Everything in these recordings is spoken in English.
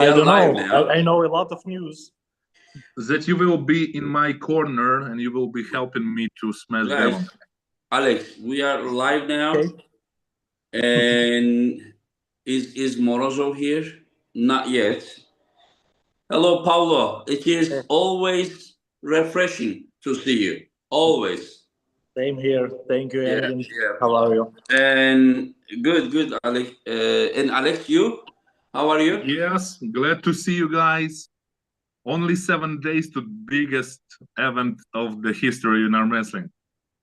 I don't live know. now. I know a lot of news. That you will be in my corner and you will be helping me to smash Guys, Devon. Alex, we are live now. Okay. And is Morozov here? Not yet. Hello, Paulo. It is always refreshing to see you. Always. Same here. Thank you, Yeah, Edwin. yeah. How are you? And good, Alex. And Alex, you? How are you? Yes, glad to see you guys. Only 7 days to biggest event of the history in arm wrestling.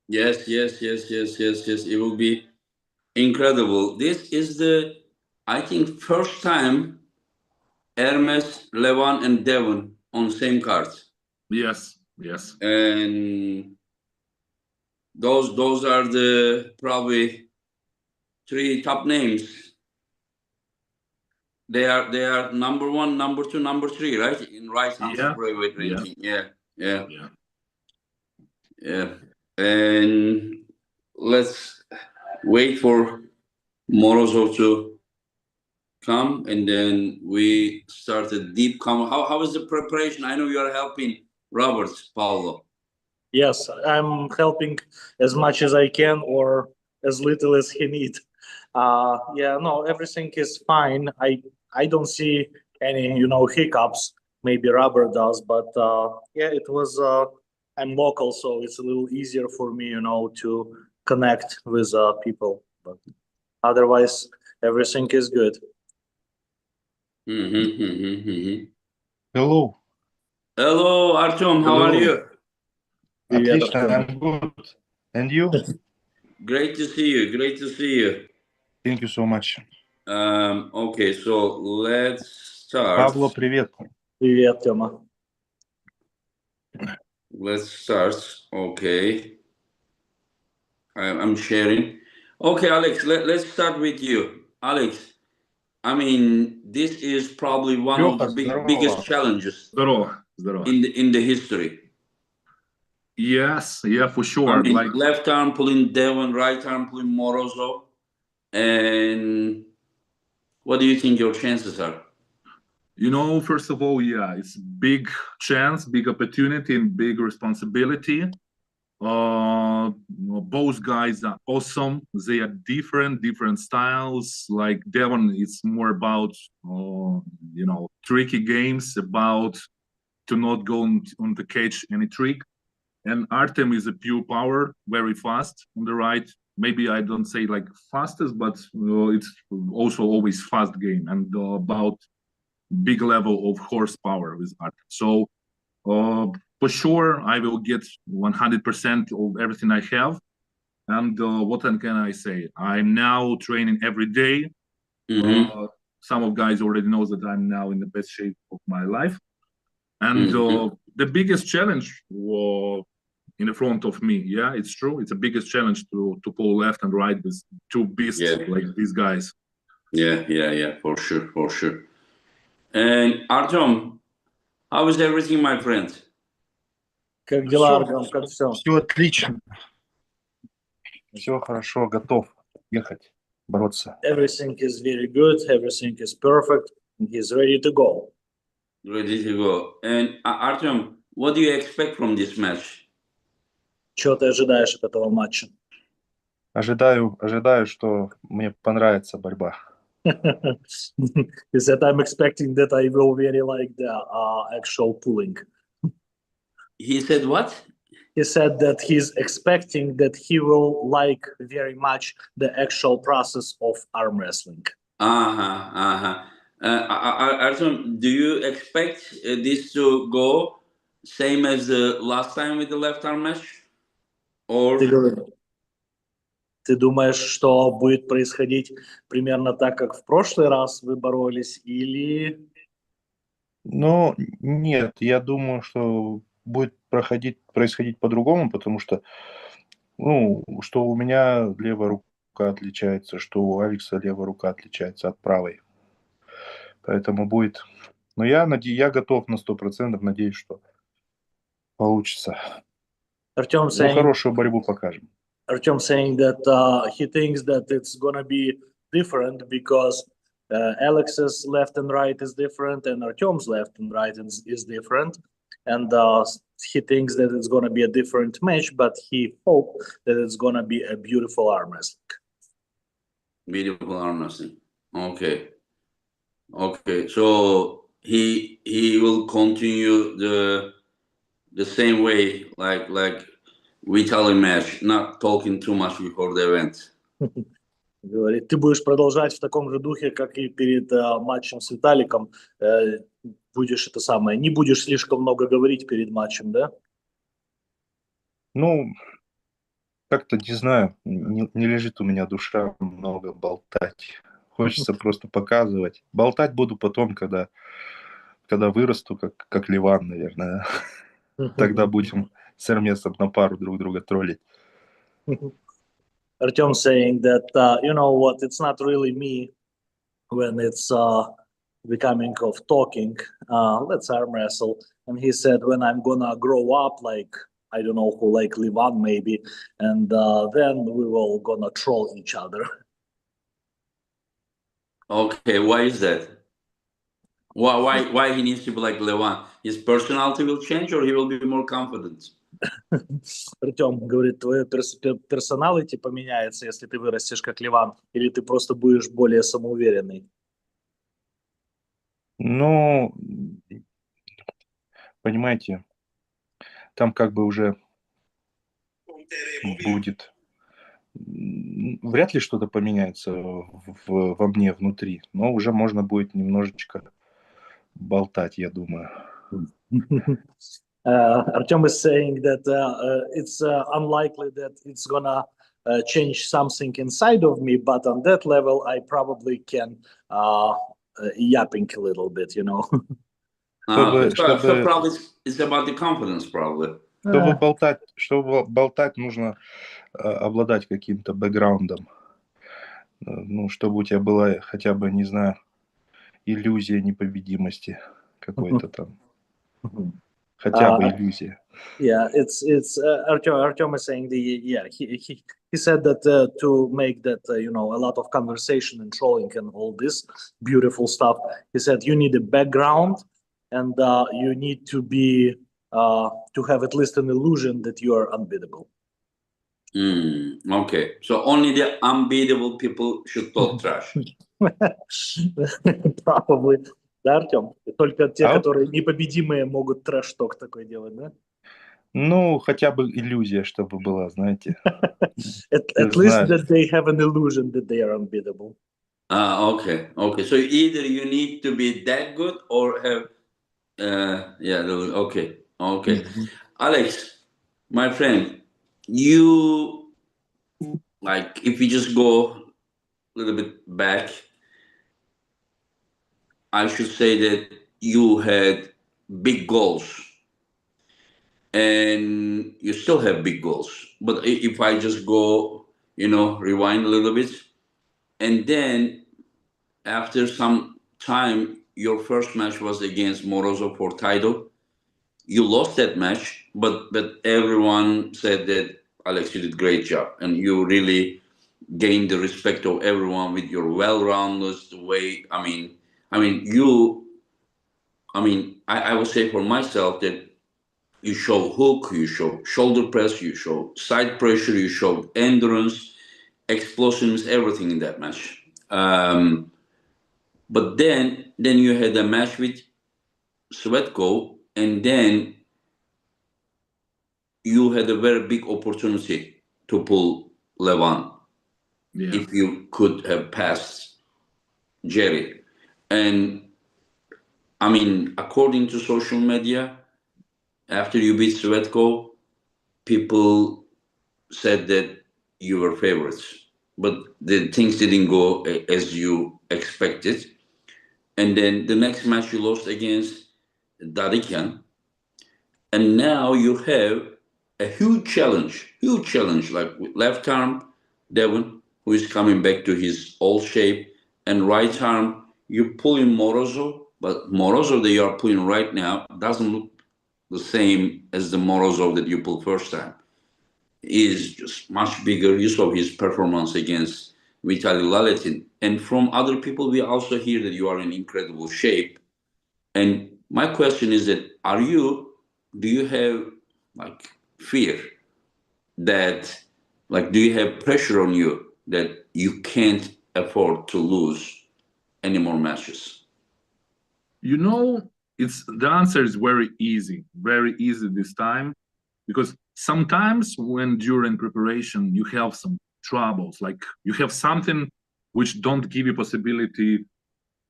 Yes. It will be incredible. This is the, I think, first time Hermes, Levan, and Devon on same cards. Yes. And those are the probably three top names. They are number one, number two, number three, right? In right hand superweight ranking. Yeah. And let's wait for Morozov to come, and then we start a deep comment. How is the preparation? I know you are helping Roberts, Paulo. Yes, I'm helping as much as I can or as little as he needs. No, everything is fine. I don't see any, hiccups. Maybe Robert does, but it was. I'm local, so it's a little easier for me, to connect with people. But otherwise, everything is good. Hello. Hello, Artyom. How are you? Отлично, I'm good. And you? Great to see you. Thank you so much. Okay, so let's start. Павло, привет. Привет, Тёма. Let's start. Okay. I'm sharing. Okay, Alex, let's start with you. Alex, I mean, this is probably one of the biggest challenges in the history. Yes, for sure. I mean, left arm pulling Devon, right arm pulling Morozov. And what do you think your chances are? First of all, it's big chance, big opportunity, and big responsibility. Both guys are awesome. They are different styles. Like Devon, it's more about tricky games, about to not go on the cage any trick. And Artyom is a pure power, very fast on the right. Maybe I don't say like fastest, but it's also always fast game and about big level of horsepower with Artyom. So for sure, I will get 100% of everything I have. And what can I say? I'm now training every day. Some of guys already know that I'm now in the best shape of my life. And the biggest challenge in the front of me, it's true. It's the biggest challenge to pull left and right with two beasts like these guys. Yeah, for sure. And Artyom, how is everything, my friend? Как дела, Артем? Как все? Все отлично. Все хорошо, готов ехать, бороться. Everything is very good. Everything is perfect. He's ready to go. Ready to go. And Artyom, what do you expect from this match? Чего ты ожидаешь от этого матча? Ожидаю, что мне понравится борьба. He said, I'm expecting that I will really like the actual pulling. He said what? He said that he's expecting that he will like very much the actual process of arm wrestling. Artyom, do you expect this to go same as the last time with the left arm match? Or... Ты думаешь, что будет происходить примерно так, как в прошлый раз вы боролись, или... Ну, нет, я думаю, что будет происходить по-другому, потому что, что у меня левая рука отличается, что у Алекса левая рука отличается от правой. Поэтому будет... Но я готов на 100%, надеюсь, что получится. Artyom saying, хорошую борьбу покажем. Artyom saying that he thinks that it's gonna be different because Alex's left and right is different, and Artyom's left and right is different. And he thinks that it's going to be a different match, but he hopes that it's going to be a beautiful arm wrestling. Beautiful arm wrestling. Okay. Okay. So he will continue the same way, like Vitaly match, not talking too much before the event. Говорит, ты будешь продолжать в таком же духе, как и перед матчем с Виталиком. Будешь это самое, не будешь слишком много говорить перед матчем, да? Ну, как-то, не знаю, не лежит у меня душа много болтать. Хочется просто показывать. Болтать буду потом, когда вырасту, как Ливан, наверное. Тогда будем с Эрмесом на пару друг друга троллить. Artyom saying that, you know what, it's not really me when it's becoming of talking. Let's arm wrestle. And he said, when I'm gonna grow up, like, I don't know who, like Livan maybe, and then we will gonna troll each other. Okay, why is that? Why he needs to be like Levan? His personality will change, or he will be more confident? Артем говорит, твой персоналити поменяется, если ты вырастешь как Ливан, или ты просто будешь более самоуверенный? Ну, понимаете, там как бы уже будет... Вряд ли что-то поменяется во мне внутри, но уже можно будет немножечко болтать, я думаю. Artyom is saying that it's unlikely that it's gonna change something inside of me, but on that level, I probably can yapping a little bit, you know. So probably it's about the confidence, probably. Чтобы болтать, нужно обладать каким-то бэкграундом. Ну, чтобы у тебя была хотя бы, не знаю, иллюзия непобедимости какой-то там. Хотя бы иллюзия. Yeah, it's Artyom is saying he said that to make that you know, a lot of conversation and trolling and all this beautiful stuff, he said you need a background and you need to be to have at least an illusion that you are unbeatable. Okay, so only the unbeatable people should talk trash. Probably. Да, Артем? Только те, которые непобедимые, могут трэш-ток такой делать, да? Ну, хотя бы иллюзия, чтобы была, знаете. At least that they have an illusion that they are unbeatable. Okay. So either you need to be that good or have, okay. Mm-hmm. Alex, my friend, you, like, if you just go a little bit back, I should say that you had big goals and you still have big goals. But if I just go, rewind a little bit, and then after some time, your first match was against Morozov for title. You lost that match, but everyone said that, Alex, you did a great job. And you really gained the respect of everyone with your well-roundedness, the way, I would say for myself that you show hook, you show shoulder press, you show side pressure, you show endurance, explosiveness, everything in that match. But then you had a match with Svetko, and then you had a very big opportunity to pull Levan if you could have passed Jerry. And according to social media, after you beat Svetko, people said that you were favorites, but the things didn't go as you expected. And then the next match you lost against Dadikian. And now you have a huge challenge, like with left arm, Devon, who is coming back to his old shape, and right arm, you pull in Morozov, but Morozov that you are pulling right now doesn't look the same as the Morozov that you pulled first time. He is just much bigger. You saw his performance against Vitaly Laletin. And from other people, we also hear that you are in incredible shape. And my question is that do you have like fear that, like, do you have pressure on you that you can't afford to lose any more matches? You know, the answer is very easy this time, because sometimes when during preparation you have some troubles, like you have something which don't give you possibility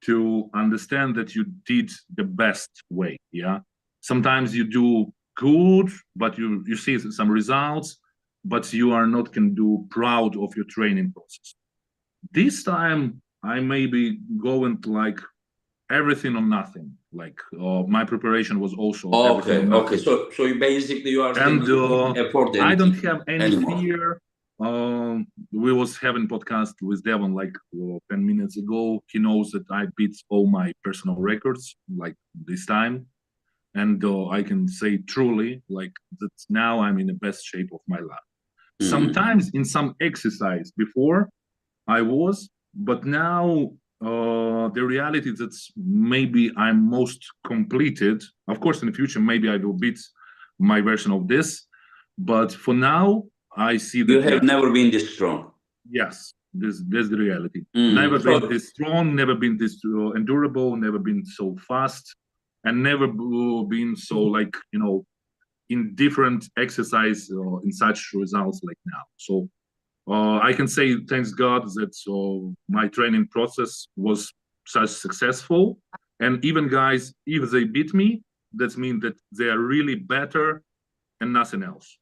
to understand that you did the best way. Yeah, sometimes you do good, but you see some results, but you are not can do proud of your training process. This time I may be going to like everything or nothing. Like my preparation was also okay. So you are saying you can't afford anything. I don't have any anymore. fear. We was having podcast with Devon like 10 minutes ago. He knows that I beat all my personal records like this time, and I can say truly like that now I'm in the best shape of my life. Sometimes in some exercise before I was, but now the reality is that maybe I'm most completed. Of course, in the future, maybe I will beat my version of this. But for now, I see that you have never been this strong. Yes, that's the reality. Never been this strong, never been this endurable, never been so fast, and never been so like, you know, in different exercise in such results like now. So I can say thanks God that my training process was such successful, and even guys, if they beat me, that means that they are really better and nothing else.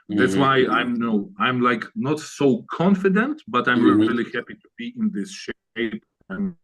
That's why I'm like not so confident, but I'm really happy to be in this shape and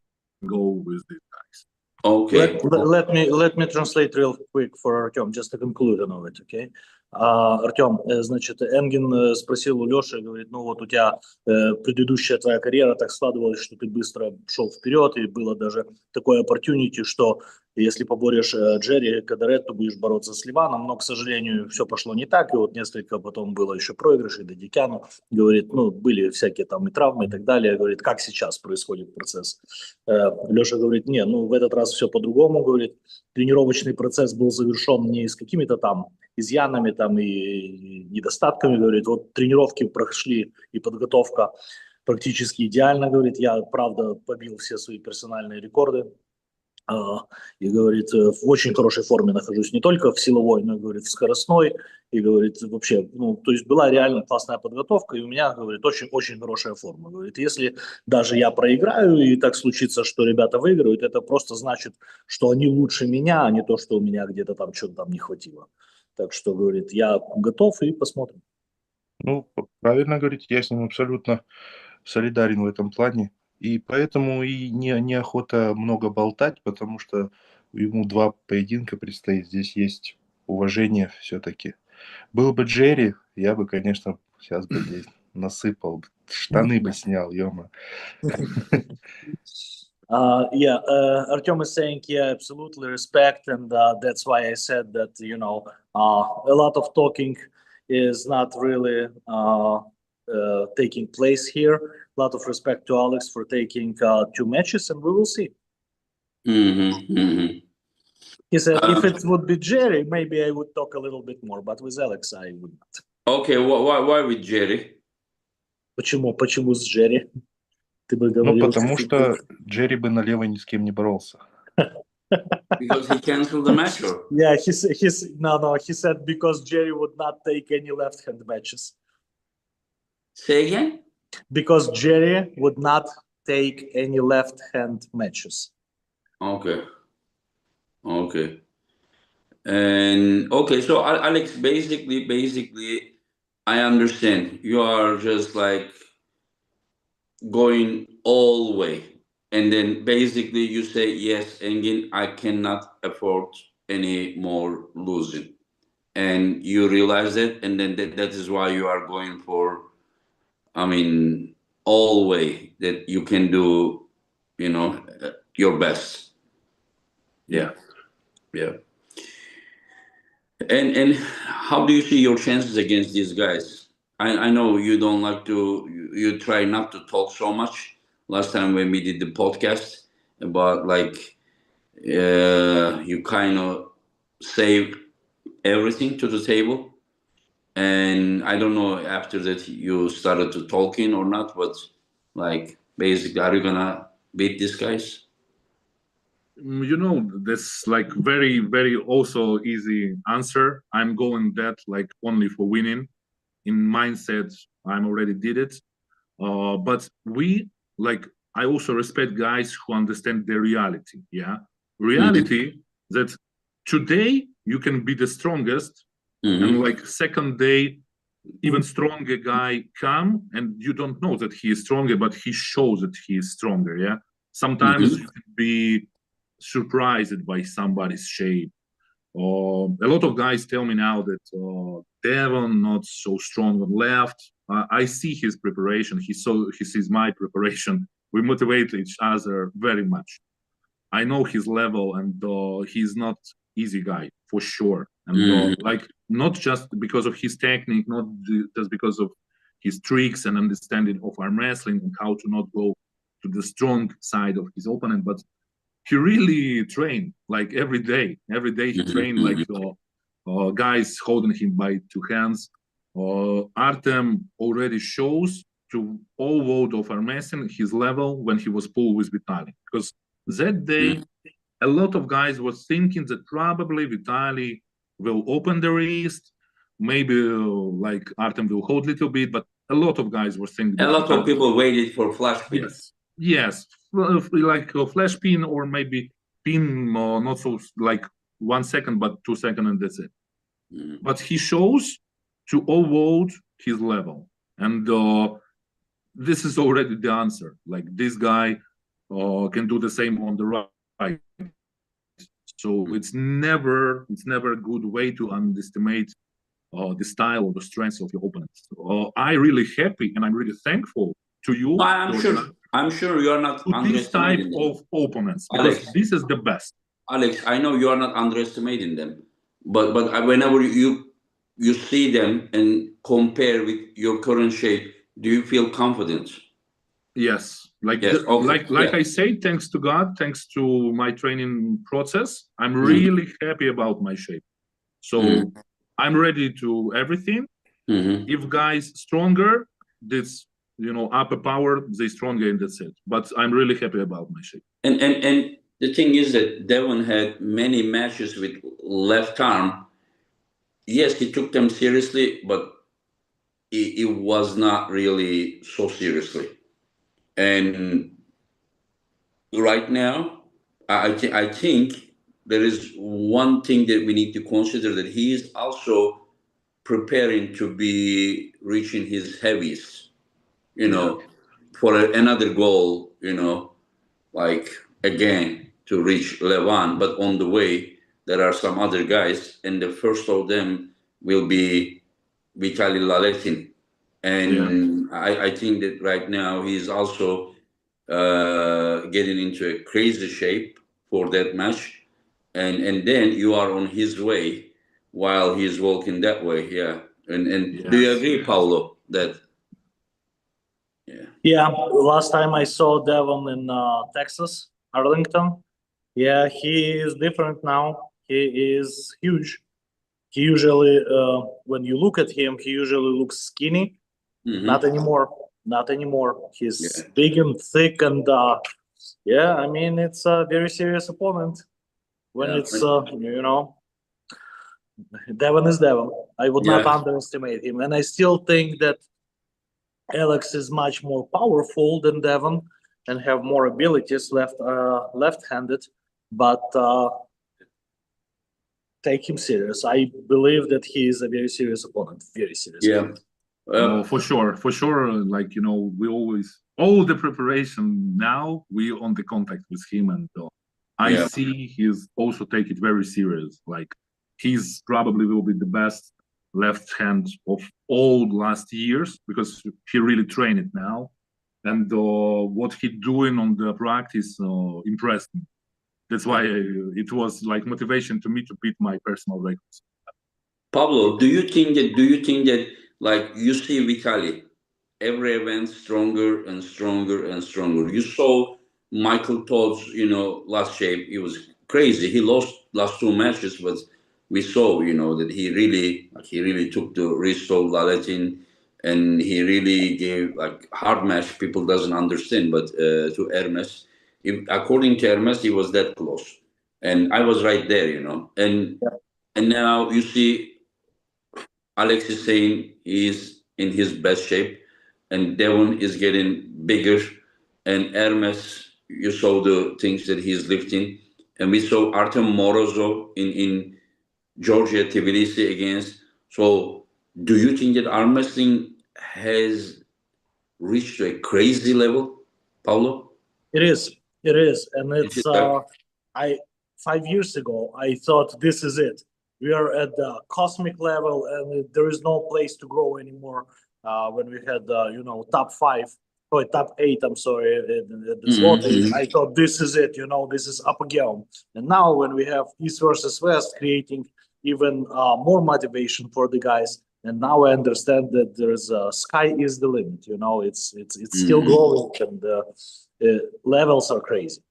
go with these guys. Okay. Let me translate real quick for Artyom, just to conclude on it, okay? Артем, значит, Энгин спросил у Леши, говорит, ну вот у тебя предыдущая твоя карьера так складывалась, что ты быстро шел вперед, и было даже такое opportunity, что если поборешь Джерри Кадарет, то будешь бороться с Ливаном, но, к сожалению, все пошло не так, и вот несколько потом было еще проигрышей до Дикяну, говорит, ну, были всякие там и травмы и так далее, говорит, как сейчас происходит процесс? Леша говорит, не, ну, в этот раз все по-другому, говорит, тренировочный процесс был завершен не с какими-то там изъянами там и недостатками, говорит, вот тренировки прошли и подготовка практически идеально, говорит, я, правда, побил все свои персональные рекорды, и, говорит, в очень хорошей форме нахожусь, не только в силовой, но, говорит, в скоростной, и, говорит, вообще, ну, то есть была реально классная подготовка, и у меня, говорит, очень-очень хорошая форма, говорит, если даже я проиграю, и так случится, что ребята выиграют, это просто значит, что они лучше меня, а не то, что у меня где-то там что-то там не хватило. Так что, говорит, я готов и посмотрим. Ну, правильно говорить, я с ним абсолютно солидарен в этом плане. И поэтому и неохота много болтать, потому что ему 2 поединка предстоит. Здесь есть уважение все-таки. Был бы Джерри, я бы, конечно, сейчас бы здесь насыпал, штаны бы снял, ё-моё. Artyom is saying, yeah, absolutely respect, and that's why I said that, you know, a lot of talking is not really taking place here. A lot of respect to Alex for taking 2 matches, and we will see. He said, if it would be Jerry, maybe I would talk a little bit more, but with Alex, I would not. Okay, why with Jerry? Почему с Джерри? Ты бы Ну, говорил, потому что Джерри бы налево ни с кем не боролся. Because he canceled the match? Or? Yeah, he said because Jerry would not take any left-hand matches. Say again? Because Jerry would not take any left-hand matches. Okay. And okay, so Alex, basically, I understand. You are just like going all the way. And then basically you say, yes, Engin, I cannot afford any more losing. And you realize that, and then that is why you are going for, I mean, all the way that you can do, you know, your best. Yeah. And how do you see your chances against these guys? I know you don't like to, you try not to talk so much. Last time when we did the podcast, but like you kind of save everything to the table. And I don't know after that you started to talking or not, but like basically, are you gonna beat these guys? You know, that's like very, very also easy answer. I'm going that like only for winning. In mindset, I'm already did it. But we like, I also respect guys who understand the reality. Yeah, reality that today you can be the strongest, and like second day, even stronger guy come, and you don't know that he is stronger, but he shows that he is stronger. Yeah, sometimes you can be surprised by somebody's shape. A lot of guys tell me now that Devon not so strong on left. I see his preparation. He sees my preparation. We motivate each other very much. I know his level, and he's not easy guy for sure. And like not just because of his technique, not just because of his tricks and understanding of arm wrestling and how to not go to the strong side of his opponent, but he really trained like every day. Every day he trained like guys holding him by two hands. Artem already shows to all world of arm wrestling his level when he was pulled with Vitaly, because that day a lot of guys were thinking that probably Vitaly will open the wrist, maybe like Artem will hold a little bit, but a lot of guys were thinking A lot of people waited for flash pin. Yes, like a flash pin or maybe pin, not so like 1 second, but 2 seconds, and that's it. But he shows to all world his level, and this is already the answer. Like this guy can do the same on the right. So it's never a good way to underestimate the style or the strengths of your opponent. I'm really happy and I'm really thankful to you. I'm sure you are not to this type of opponents, because Alex, this is the best. Alex, I know you are not underestimating them, but whenever you see them and compare with your current shape, do you feel confident? Yes, like yes. I say, thanks to God, thanks to my training process, I'm really happy about my shape. So I'm ready to everything. If guys stronger, this upper power, they stronger, and that's it. But I'm really happy about my shape. And the thing is that Devon had many matches with left arm. Yes, he took them seriously, but it was not really so seriously. And right now, I think there is one thing that we need to consider, that he is also preparing to be reaching his heavies, for another goal, like again to reach Levan. But on the way, there are some other guys, and the first of them will be Vitaly Laletin. And I think that right now he's also getting into a crazy shape for that match, and then you are on his way while he's walking that way. And do you agree, Paulo, that last time I saw Devon in Texas, Arlington, he is different now. He is huge. He usually when you look at him, he usually looks skinny. Not anymore. He's big and thick, and I mean, it's a very serious opponent. When it's Devon is Devon. I would not underestimate him, and I still think that Alex is much more powerful than Devon and have more abilities left-handed, but take him serious. I believe that he is a very serious opponent. Very serious. For sure. Like we always all the preparation now we on the contact with him, and I see he's also take it very serious. Like he's probably will be the best left hand of all last years, because he really trained it now, and what he doing on the practice impressed me. That's why it was like motivation to me to beat my personal records. Pablo, do you think that like you see Vitaly, every event stronger and stronger and stronger. You saw Michael Todd's, last shape. He was crazy. He lost last two matches, but we saw, that he really took the Risto Laletin, and he really gave like hard match. People doesn't understand, but to Hermes, according to Hermes, he was that close, and I was right there, and now you see Alex is saying he's in his best shape, and Devon is getting bigger, and Hermes, you saw the things that he's lifting, and we saw Artyom Morozov in Georgia, Tbilisi against. So, do you think that arm wrestling has reached a crazy level, Paulo? It is. It is, and It is it's. I 5 years ago I thought this is it. We are at the cosmic level, and there is no place to grow anymore. When we had top five, or top eight, I'm sorry, at the slot, I thought this is it. This is apogee. And now when we have East versus West, creating even more motivation for the guys. And now I understand that there's sky is the limit. It's still growing, and levels are crazy.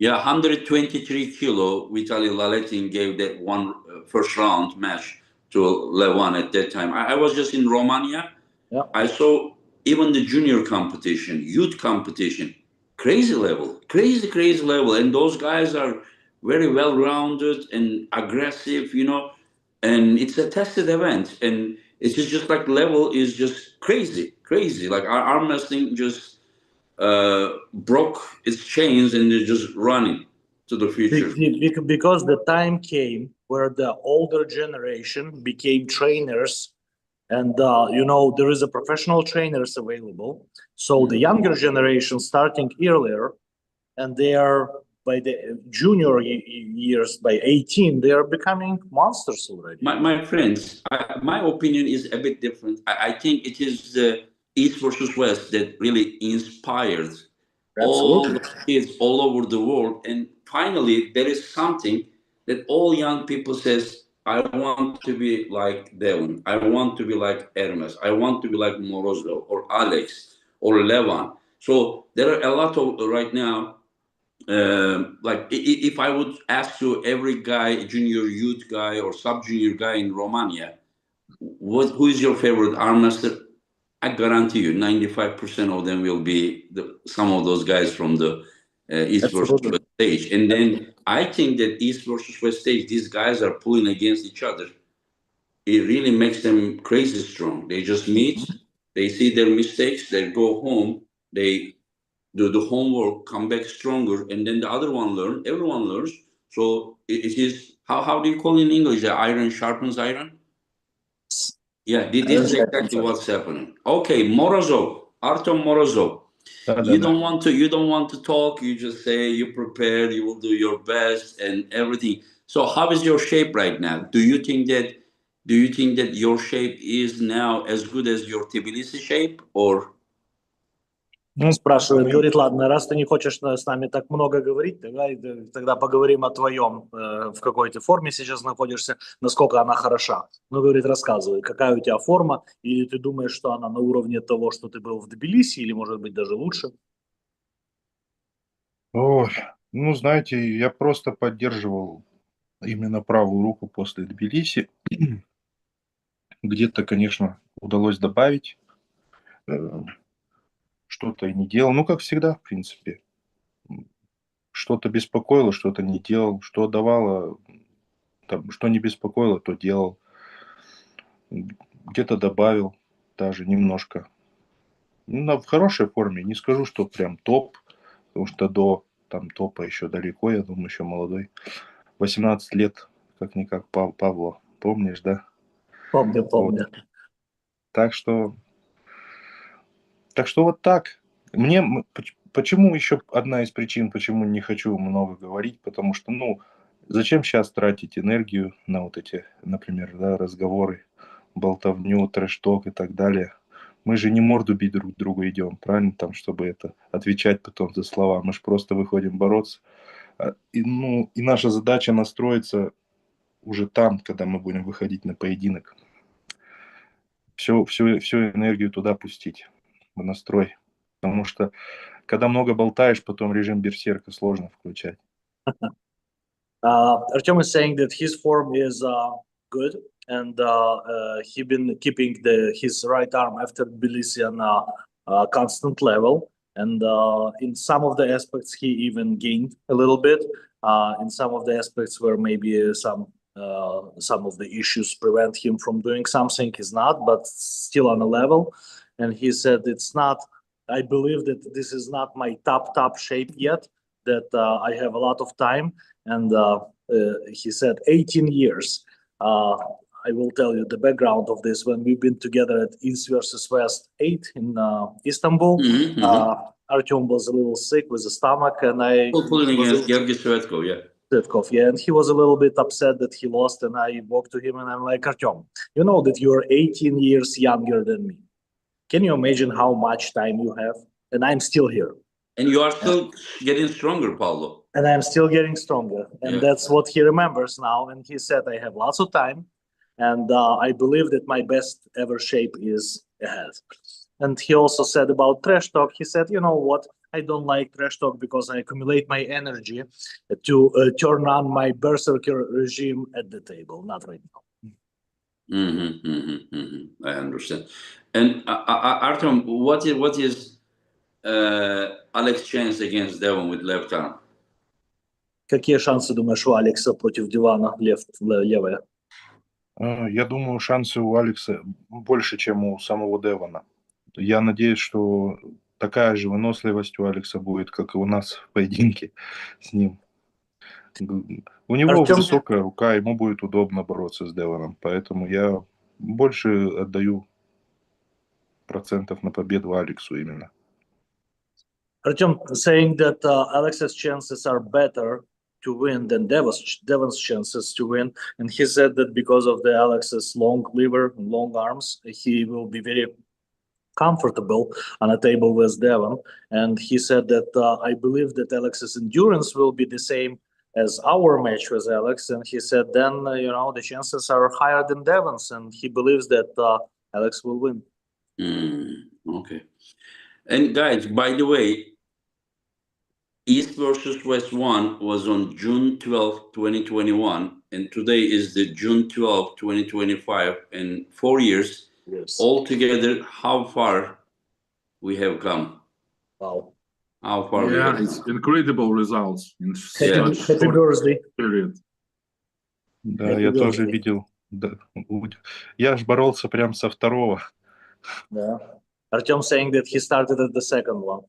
Yeah, 123 kilo. Vitaly Laletin gave that one first round match to Levan at that time. I was just in Romania. Yeah. I saw even the junior competition, youth competition, crazy level, crazy level. And those guys are very well rounded and aggressive, and it's a tested event. And it's just like level is just crazy. Like our arm wrestling just broke its chains and they're just running to the future. Because the time came where the older generation became trainers, and there is a professional trainers available. So the younger generation starting earlier, and they are by the junior years, by 18, they are becoming monsters already. My friends, my opinion is a bit different. I think it is the East versus West that really inspired all the kids all over the world. And finally, there is something that all young people says, I want to be like Devon. I want to be like Hermes. I want to be like Morozov or Alex or Levan. So there are a lot of right now. Like if I would ask you every guy, junior youth guy or sub junior guy in Romania, who is your favorite arm wrestler? I guarantee you, 95% of them will be some of those guys from the East versus West stage. And then I think that East versus West stage, these guys are pulling against each other. It really makes them crazy strong. They just meet, they see their mistakes, they go home, they do the homework, come back stronger, and then the other one learn. Everyone learns. So it is how do you call it in English? The iron sharpens iron. Yeah, this is exactly what's happening. Okay, Morozov, Artyom Morozov. You don't want to talk. You just say you prepared. You will do your best and everything. So how is your shape right now? Do you think that your shape is now as good as your Tbilisi shape, or? Спрашивает, говорит, ладно, раз ты не хочешь с нами так много говорить, тогда поговорим о твоем, в какой ты форме сейчас находишься, насколько она хороша. Ну, говорит, рассказывай, какая у тебя форма, или ты думаешь, что она на уровне того, что ты был в Тбилиси, или, может быть, даже лучше? Ой, ну, знаете, я просто поддерживал именно правую руку после Тбилиси. Где-то, конечно, удалось добавить, что-то и не делал. Ну, как всегда, в принципе. Что-то беспокоило, что-то не делал. Что давало, там, что не беспокоило, то делал. Где-то добавил даже немножко. Ну, в хорошей форме. Не скажу, что прям топ, потому что до там топа еще далеко, я думаю, еще молодой. 18 лет, как-никак, Павло. Помнишь, да? Помню. Вот. Так что вот так. Почему еще одна из причин, почему не хочу много говорить, потому что, зачем сейчас тратить энергию на вот эти, например, разговоры, болтовню, трэш-ток и так далее. Мы же не морду бить друг другу идем, правильно, там, чтобы отвечать потом за слова. Мы же просто выходим бороться. И наша задача настроиться уже там, когда мы будем выходить на поединок. всю энергию туда пустить, в настрой. Потому что, когда много болтаешь, потом режим берсерка сложно включать. Artyom is saying that his form is good, and he been keeping his right arm after Tbilisi on a constant level. And in some of the aspects, he even gained a little bit. In some of the aspects where maybe some of the issues prevent him from doing something, he's not, but still on a level. And he said, "It's not. I believe that this is not my top shape yet. That I have a lot of time." And he said 18 years. I will tell you the background of this. When we've been together at East versus West 8 in Istanbul, Artyom was a little sick with the stomach, and I Pulling against Georgi Svetkov, yeah. Svetkov, yeah, and he was a little bit upset that he lost. And I walked to him and I'm like, Artyom, you know that you're 18 years younger than me. Can you imagine how much time you have? And I'm still here. And you are still getting stronger, Paulo. And I'm still getting stronger. And Yeah. that's what he remembers now. And he said, I have lots of time. And I believe that my best ever shape is ahead. And he also said about trash talk, he said, you know what? I don't like trash talk because I accumulate my energy to turn on my berserker regime at the table. Not right now. I understand. And Artyom, what is Alex's chance against Devon with left arm? Какие шансы, думаешь, у Алекса против дивана левая? Я думаю, шансы у Алекса больше, чем у самого Девона. Я надеюсь, что такая же выносливость у Алекса будет, как и у нас в поединке с ним. У него Артем... высокая рука, ему будет удобно бороться с Девоном. Поэтому я больше отдаю процентов на победу Алексу именно. Artyom saying that Alex's chances are better to win than Devon's chances to win. And he said that because of the Alex's long liver and long arms, he will be very comfortable on a table with Devon. And he said that I believe that Alex's endurance will be the same as our match with Alex. And he said then, the chances are higher than Devon's. And he believes that Alex will win. Okay. And guys, by the way, East versus West 1 was on June 12, 2021, and today is the June 12, 2025, and 4 years. Yes. Altogether, how far we have come? Wow. How far we Yeah, have it's incredible results in Happy such short birthday. period. Да, я тоже видел. Да. Я ж боролся прям со второго. Yeah. Artyom saying that he started at the second one.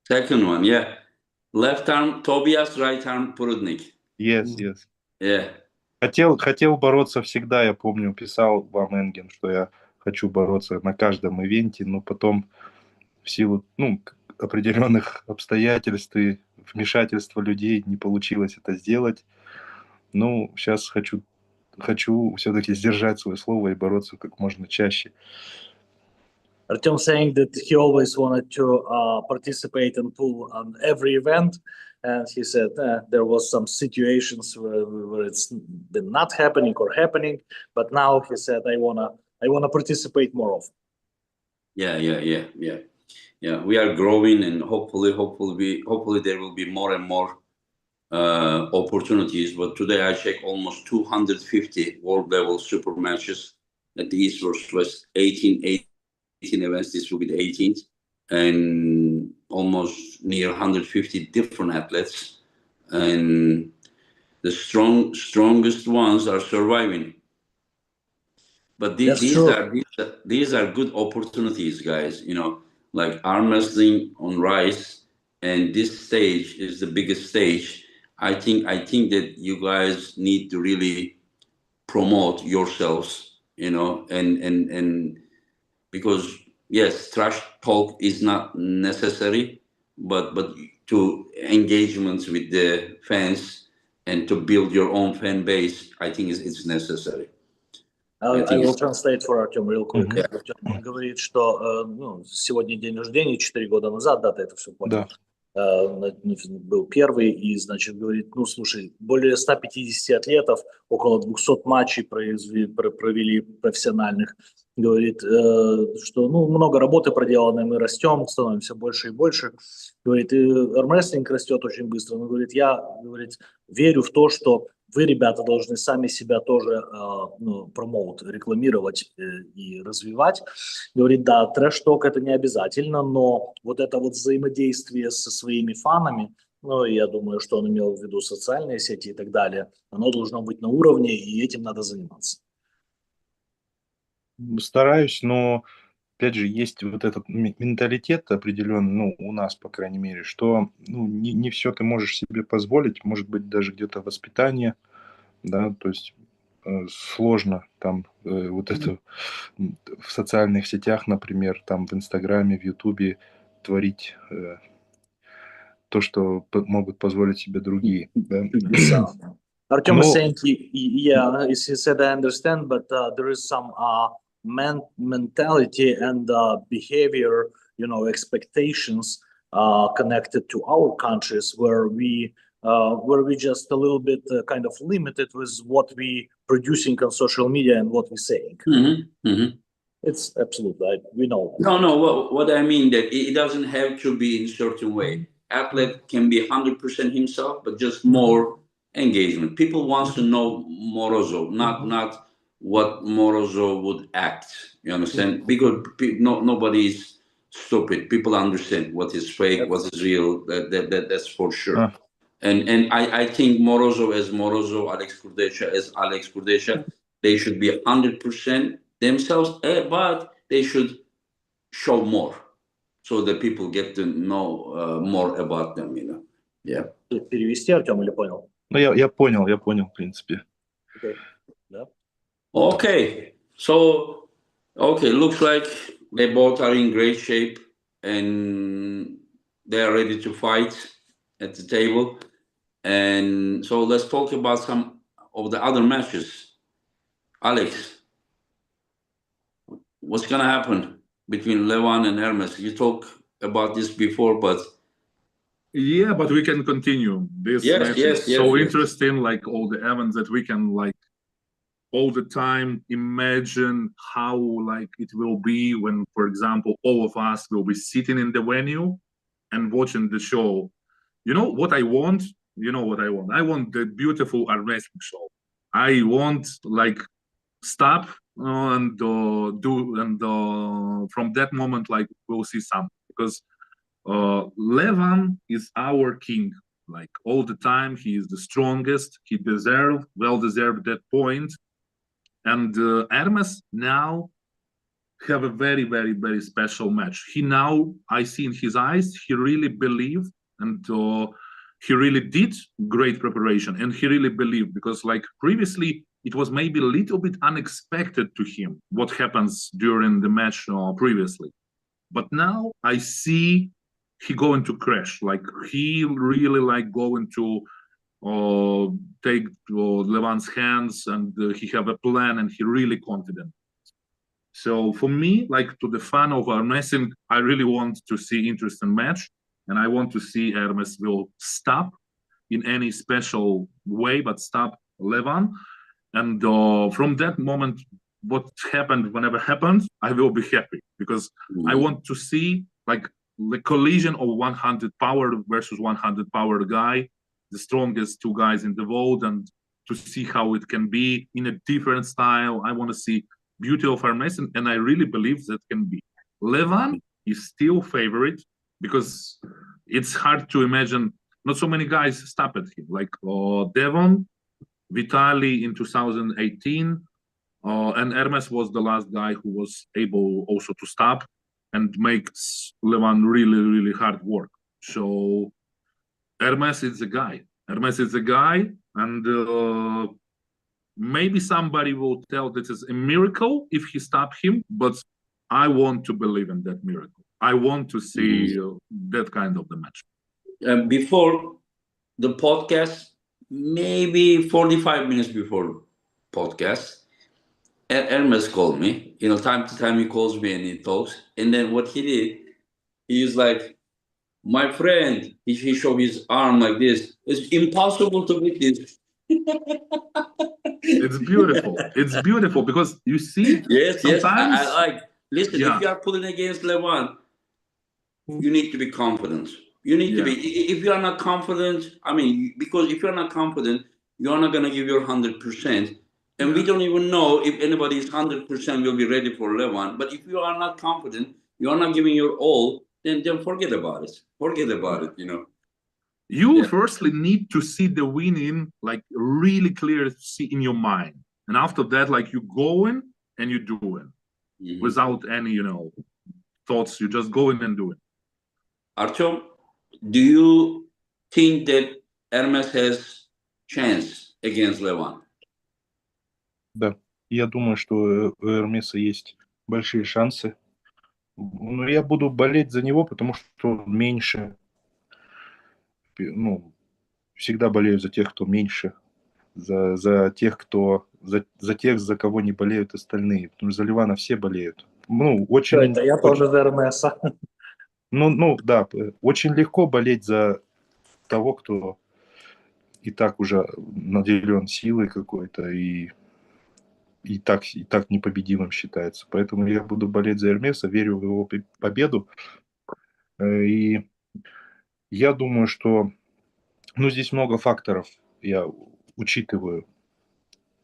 Second one, yeah. Left arm Tobias, right arm Prudnik. Yes. Yeah. Хотел бороться всегда, я помню, писал вам, Энген, что я хочу бороться на каждом ивенте, но потом в силу определенных обстоятельств и вмешательства людей не получилось это сделать. Ну, сейчас хочу все-таки сдержать свое слово и бороться как можно чаще. Artyom saying that he always wanted to participate and pull on every event, and he said there was some situations where it's been not happening or happening, but now he said I wanna participate more often. Yeah. We are growing, and hopefully there will be more and more opportunities. But today I checked almost 250 world level super matches at the East versus West 18 events. This will be the 18th, and almost near 150 different athletes, and the strongest ones are surviving. But these are good opportunities, guys. Like arm wrestling on Rise, and this stage is the biggest stage. I think that you guys need to really promote yourselves, and because yes, trash talk is not necessary, but to engagements with the fans and to build your own fan base, I think it's necessary. I will translate for Artyom real quick. Он говорит, что сегодня день рождения, 4 года назад, дата это все понял. Был первый, и, значит, говорит, слушай, более 150 атлетов, около 200 матчей провели профессиональных. Говорит, что ну, много работы проделано, мы растем, становимся больше и больше. Говорит, и армрестлинг растет очень быстро. Но говорит, я говорит, верю в то, что вы, ребята, должны сами себя тоже промоут, рекламировать и развивать. Говорит, да, трэш-ток это не обязательно, но вот это вот взаимодействие со своими фанами, ну, я думаю, что он имел в виду социальные сети и так далее, оно должно быть на уровне, и этим надо заниматься. Стараюсь, но, опять же, есть вот этот менталитет определенный, ну, у нас, по крайней мере, что ну, не все ты можешь себе позволить, может быть, даже где-то воспитание, да, то есть сложно там вот это в социальных сетях, например, там в Инстаграме, в Ютубе творить то, что могут позволить себе другие. Да? Artyom Ну, is saying, yeah, he said, I understand, but there is some mentality and behavior, you know, expectations connected to our countries where we just a little bit kind of limited with what we producing on social media and what we're saying. It's absolutely, we know. No, what I mean that it doesn't have to be in a certain way. Athlete can be 100% himself, but just more engagement. People want to know Morozov, not what Morozov would act. You understand? Because nobody is stupid. People understand what is fake, what is real. That's for sure. And I think Morozov as Morozov, Alex Kurdecha as Alex Kurdecha, they should be 100% themselves, but they should show more so that people get to know more about them, you know. Yeah. Перевести, Артем, или понял? Ну, я понял, в принципе. Okay. Yeah. Okay. So, looks like they both are in great shape and they are ready to fight at the table. And so let's talk about some of the other matches. Alex, what's going to happen between Levan and Hermes? You talked about this before, but yeah, but we can continue. This match is so interesting, like all the events that we can like all the time imagine how like it will be when, for example, all of us will be sitting in the venue and watching the show. You know what I want? You know what I want? I want the beautiful armwrestling show. I want like stop and from that moment like we'll see something, because Levan is our king, like all the time. He is the strongest. He well deserved that point. And Hermes now have a very, very, very special match. He now, I see in his eyes, he really believed, and he really did great preparation, and he really believed, because like previously it was maybe a little bit unexpected to him what happens during the match previously. But now I see he going to crash, like he really like going to take Levan's hands, and he have a plan, and he really confident. So for me, like to the fan of armwrestling, I really want to see interesting match, and I want to see Hermes will stop in any special way, but stop Levan. And from that moment, what happened, whenever happens, I will be happy, because I want to see like the collision of 100 power versus 100 power guy, the strongest two guys in the world, and to see how it can be in a different style. I want to see beauty of armwrestling, and I really believe that can be. Levan is still favorite, because it's hard to imagine not so many guys stopped him, like Devon, Vitaly in 2018, and Hermes was the last guy who was able also to stop and make Levan really, really hard work. So Hermes is the guy. Hermes is the guy, and maybe somebody will tell this is a miracle if he stopped him, but I want to believe in that miracle. I want to see that kind of the match. Before the podcast, maybe 45 minutes before podcast, Hermes called me. You know, time to time he calls me and he talks. And then what he did, he was like, my friend, he showed his arm like this. It's impossible to beat this. It's beautiful. It's beautiful because you see, Yes, yes. sometimes, I like. Listen, yeah. if you are pulling against Levan, you need to be confident. You need to be. If you are not confident, I mean, because if you are not confident, you are not going to give your 100%. And we don't even know if anybody is 100% will be ready for Levan. But if you are not confident, you are not giving your all, then forget about it. Forget about it. You know. You firstly need to see the winning like really clear, see in your mind, and after that, like you go in and you do it without any, thoughts. You just go in and do it. Artyom, do you think that Hermes has chance against Levan? Да, я думаю, что у Эрмеса есть большие шансы. Но я буду болеть за него, потому что он меньше. Ну, всегда болею за тех, кто меньше. За тех, за тех, за кого не болеют остальные. Потому что за Ливана все болеют. Ну, очень... Это я тоже за Эрмеса. Ну, да, очень легко болеть за того, кто и так уже наделен силой какой-то и так непобедимым считается. Поэтому я буду болеть за Эрмеса, верю в его победу. И я думаю, что здесь много факторов я учитываю.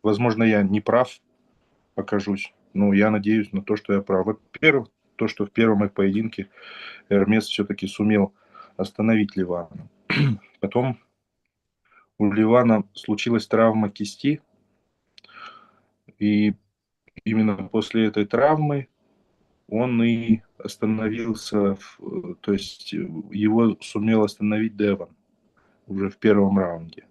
Возможно, я не прав окажусь, но я надеюсь на то, что я прав. Во-первых, то, что в первом их поединке Эрмес все-таки сумел остановить Ливана. Потом у Ливана случилась травма кисти, и именно после этой травмы он и остановился, то есть его сумел остановить Девон уже в первом раунде.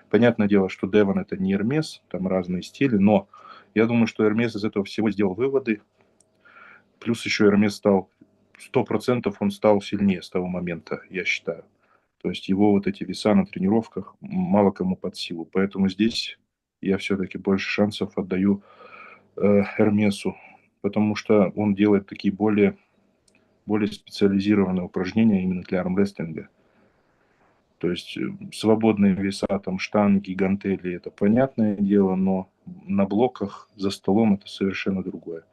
Понятное дело, что Девон это не Эрмес, там разные стили, но я думаю, что Эрмес из этого всего сделал выводы. Плюс еще Эрмес стал, 100% он стал сильнее с того момента, я считаю. То есть его вот эти веса на тренировках мало кому под силу. Поэтому здесь я все-таки больше шансов отдаю Эрмесу, потому что он делает такие более специализированные упражнения именно для армрестлинга. То есть свободные веса, там штанги, гантели, это понятное дело, но на блоках за столом это совершенно другое.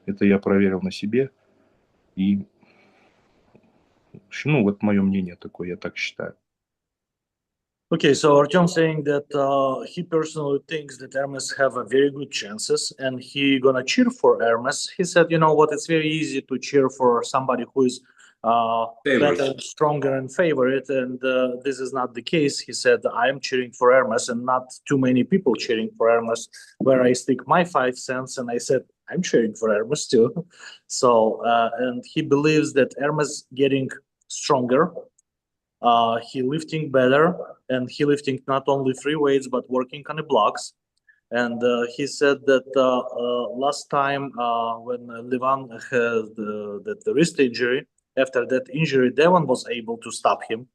Это я проверил на себе, и вот мое мнение такое, я так считаю. Okay, so Artyom saying that he personally thinks that Hermes have a very good chances and he gonna cheer for Hermes. He said, you know what, it's very easy to cheer for somebody who is better, stronger and favorite, and this is not the case. He said, I'm cheering for Hermes and not too many people cheering for Hermes, where I stick my 5 cents and I said, I'm cheering for Hermes too. So, and he believes that Hermes getting stronger, he lifting better, and he lifting not only free weights but working on the blocks. And he said that last time when Levan had the wrist injury, after that injury, Devon was able to stop him.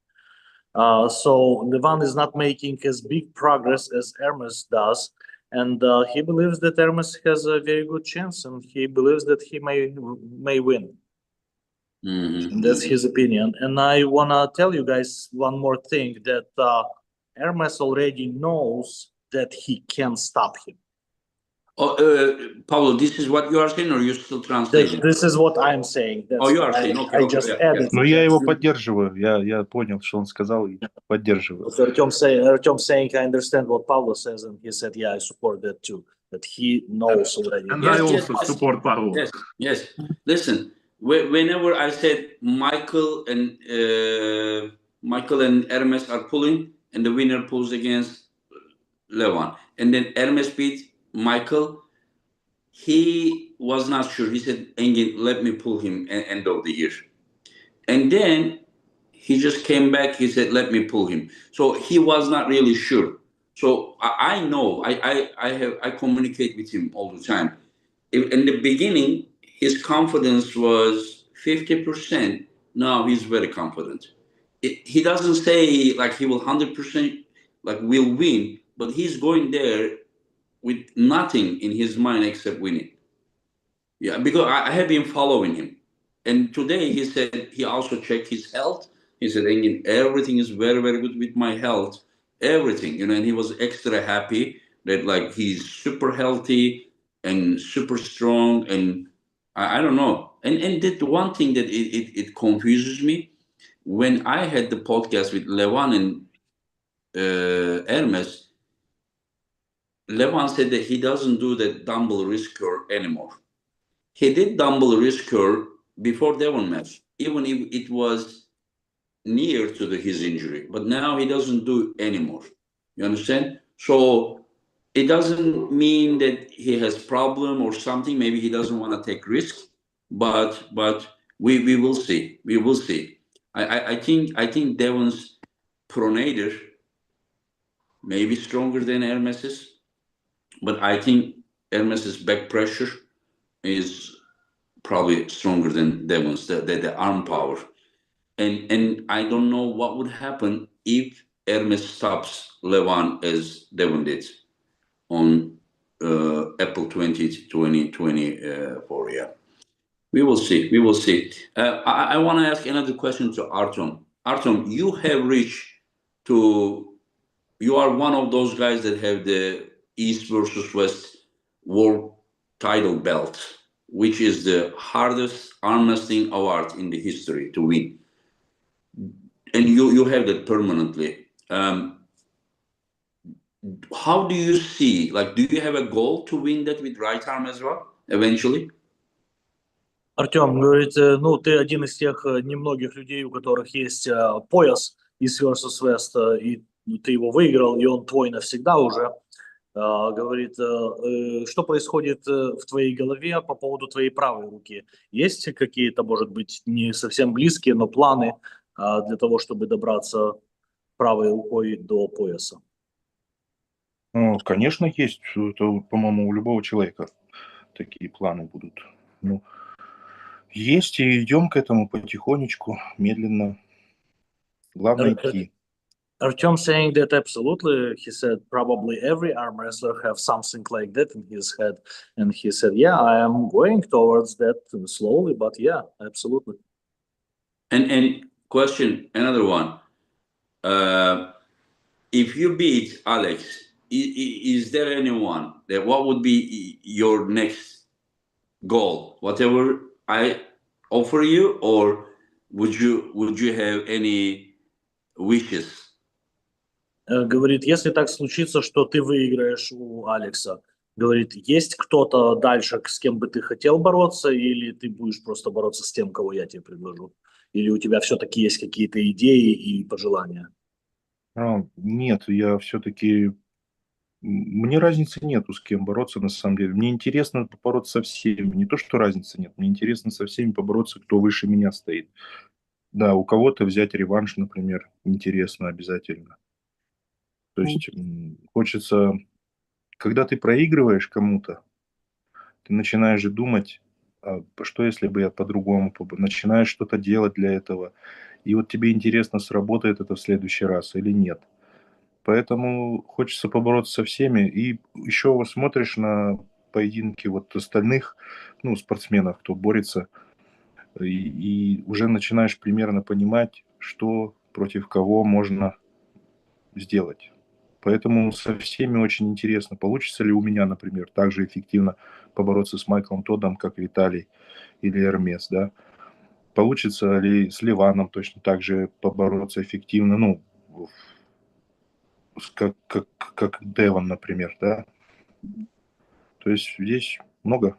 So Levan is not making as big progress as Hermes does, and he believes that Hermes has a very good chance, and he believes that he may win. That's his opinion. And I want to tell you guys one more thing, that Hermes already knows that he can stop him. Pablo, this is what you are saying, or you're still translating? This is what I'm saying. That's you are saying, okay. I just added. Но я его поддерживаю. Я понял, что он сказал, и поддерживаю. Artyom saying, I understand what Pablo says, and he said, yeah, I support that too. That he knows already. And I also support Pablo. Yes. Listen, whenever I said Michael and Hermes are pulling, and the winner pulls against Levan, and then Hermes beat Michael, he was not sure. He said, Engin, let me pull him end of the year. And then he just came back. He said, let me pull him. So he was not really sure. So I know, I communicate with him all the time. In the beginning, his confidence was 50%. Now he's very confident. He doesn't say like he will 100% like will win, but he's going there with nothing in his mind except winning. Yeah, because I have been following him. And today he said he also checked his health. He said, Engin, everything is very, very good with my health. everything, you know, and he was extra happy that like he's super healthy and super strong, and I don't know. And that one thing that it confuses me when I had the podcast with Levan and Hermes. Levan said that he doesn't do the dumbbell wrist curl anymore. He did dumbbell wrist curl before Devon match, even if it was near to his injury, but now he doesn't do anymore. You understand? So it doesn't mean that he has problem or something. Maybe he doesn't want to take risk, but we will see. We will see. I think Devon's pronator may be stronger than Hermes's, but I think Hermes's back pressure is probably stronger than Devon's, the arm power. And I don't know what would happen if Hermes stops Levan as Devon did on April 20, 2024. Yeah, we will see. We will see. I want to ask another question to Artyom. Artyom, you have reached to. You are one of those guys that have the East versus West world title belt, which is the hardest arm wrestling award in the history to win. And you have that permanently. How do you see, like, do you have a goal to win that with right arm as well, eventually? Артем говорит, ну, ты один из тех немногих людей, у которых есть пояс East vs. West, и ты его выиграл, и он твой навсегда уже. Говорит, что происходит в твоей голове по поводу твоей правой руки? Есть какие-то, может быть, не совсем близкие, но планы для того, чтобы добраться правой рукой до пояса? Ну, конечно, есть. Это, по-моему, у любого человека такие планы будут. Ну, есть, и идем к этому потихонечку, медленно. Главное идти. Artyom saying that absolutely, he said probably every arm wrestler have something like that in his head, and he said, yeah, I am going towards that slowly, but yeah, absolutely. And question, another one. If you beat Alex, is there anyone that what would be your next goal? Whatever I offer you, or would you have any wishes? Говорит, если так случится, что ты выиграешь у Алекса, говорит, есть кто-то дальше, с кем бы ты хотел бороться, или ты будешь просто бороться с тем, кого я тебе предложу? Или у тебя все-таки есть какие-то идеи и пожелания? Нет, я все-таки... Мне разницы нету, с кем бороться на самом деле. Мне интересно побороться со всеми. Не то, что разницы нет, мне интересно со всеми побороться, кто выше меня стоит. Да, у кого-то взять реванш, например, интересно обязательно. То есть хочется, когда ты проигрываешь кому-то, ты начинаешь же думать, что если бы я по-другому, начинаешь что-то делать для этого. И вот тебе интересно, сработает это в следующий раз или нет. Поэтому хочется побороться со всеми. И еще смотришь на поединки вот остальных, ну, спортсменов, кто борется, и уже начинаешь примерно понимать, что против кого можно сделать. Поэтому со всеми очень интересно, получится ли у меня, например, так же эффективно побороться с Майклом Тоддом, как Виталий или Эрмес, да? Получится ли с Ливаном точно так же побороться эффективно, ну, как Девон, например, да? То есть здесь много.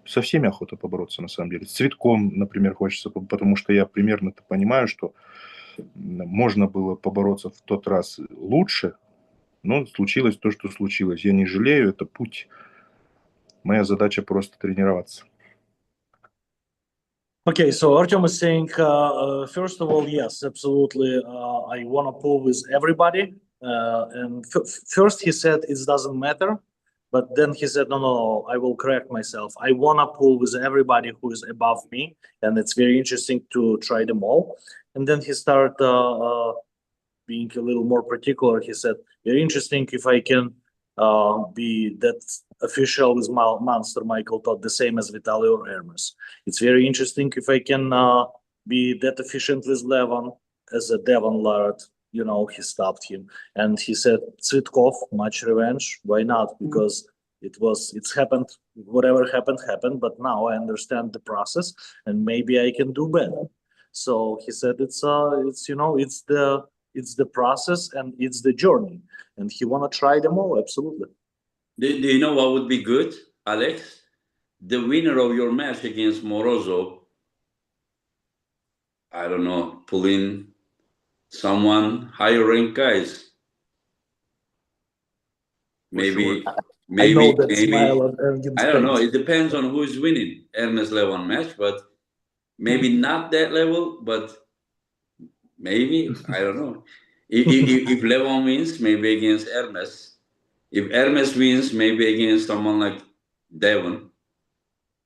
Со всеми охота побороться, на самом деле. С Цветком, например, хочется, потому что я примерно понимаю, что можно было побороться в тот раз лучше, но случилось то, что случилось. Я не жалею, это путь. Моя задача просто тренироваться. Okay, so Artyom is saying, first of all, yes, absolutely. I want to pull with everybody. And first he said it doesn't matter. But then he said, no, I will correct myself. I want to pull with everybody who is above me. And it's very interesting to try them all. And then he started being a little more particular. He said, very interesting if I can be that official with Monster Michael Todd, the same as Vitaly or Hermes. It's very interesting if I can be that efficient with Levon as a Devon Lard. you know, he stopped him. And he said, Tsitkov, match revenge. Why not? Because it's happened, whatever happened, but now I understand the process and maybe I can do better. So he said it's you know, it's the process and it's the journey, and he wanna try them all, absolutely. Do you know what would be good, Alex? The winner of your match against Morozov, I don't know, pull in someone higher ranked guys. Maybe, sure. I know that smile on Ergin's I don't know. face. It depends on who's winning Hermes Levon match, but maybe not that level, but maybe, I don't know. If Levon wins, maybe against Hermes. If Hermes wins, maybe against someone like Devon.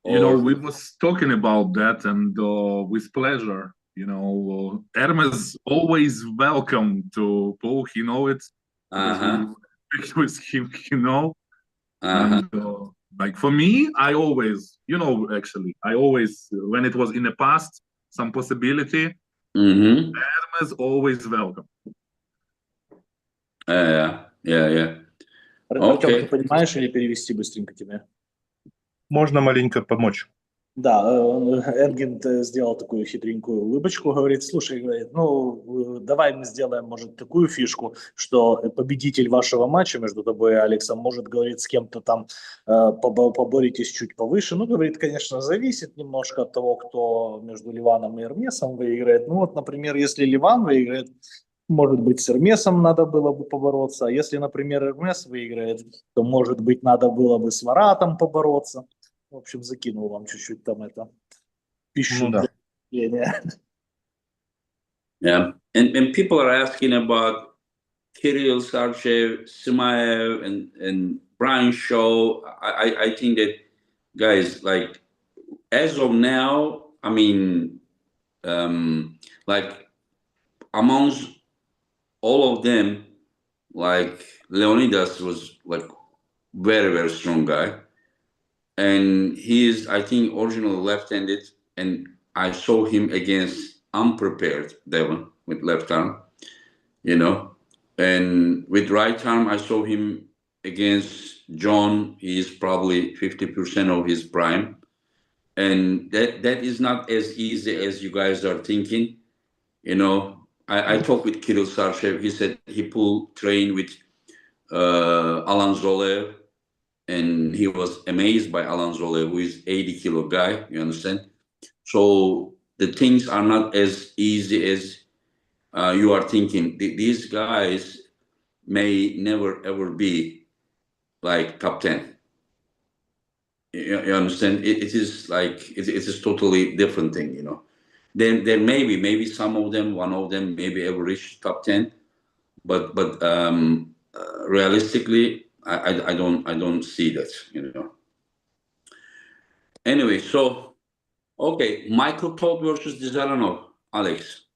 You know, we was talking about that, and with pleasure. You know, Hermes always welcome to pull. He know it because we speak with him. You know, and like for me, I always, you know, actually, I always, when it was in the past, some possibility, Hermes always welcome. Yeah. Артем, ты понимаешь или перевести быстренько тебе? Можно маленько помочь? Да, Эргин сделал такую хитренькую улыбочку, говорит, слушай, говорит, ну, давай мы сделаем, может, такую фишку, что победитель вашего матча между тобой и Алексом может, говорит, с кем-то там поборитесь чуть повыше. Ну, говорит, конечно, зависит немножко от того, кто между Ливаном и Эрмесом выиграет. Ну, вот, например, если Ливан выиграет, может быть, с Эрмесом надо было бы побороться, а если, например, Эрмес выиграет, то, может быть, надо было бы с Маратом побороться. В общем, закинул вам чуть-чуть там это пищу для мышления. Yeah, and people are asking about Kirill Sarchev, Simaev, and Brian Shaw. I think that, guys, like, as of now, I mean, like, amongst all of them, like, Leonidas was like very, very strong guy. And he is, I think, originally left-handed, and I saw him against unprepared Devon with left arm, you know. And with right arm, I saw him against John. He is probably 50% of his prime. And that is not as easy as you guys are thinking, you know. I talked with Kirill Sarchev. He said he trained with Alan Zolev, and he was amazed by Alan Zolev, who is 80-kilo guy, you understand? So the things are not as easy as you are thinking. These guys may never, ever be like top 10. You understand? It is like, it is totally different thing, you know. Then maybe some of them, one of them maybe ever reach top 10, but realistically, I don't see that, you know. Anyway, so okay, Michael Todd versus Dizaranov, Alex.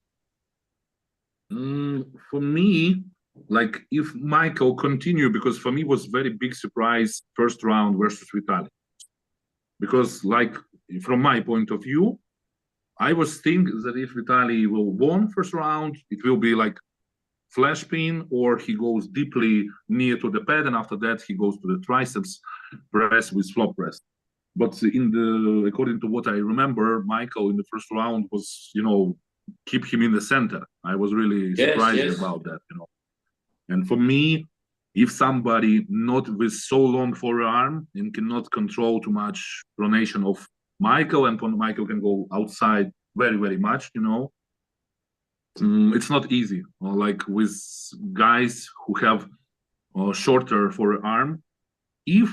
For me, like, if Michael continue, because for me it was very big surprise first round versus Vitaly, because like from my point of view, I was thinking that if Vitaly will win first round, it will be like flash pin, or he goes deeply near to the pad, and after that he goes to the triceps press with flop press. But according to what I remember, Michael in the first round was, you know, keep him in the center. I was really surprised about that, you know. And for me, if somebody not with so long forearm and cannot control too much pronation of Michael, and Michael can go outside very, very much, you know, it's not easy. Like with guys who have shorter forearm, if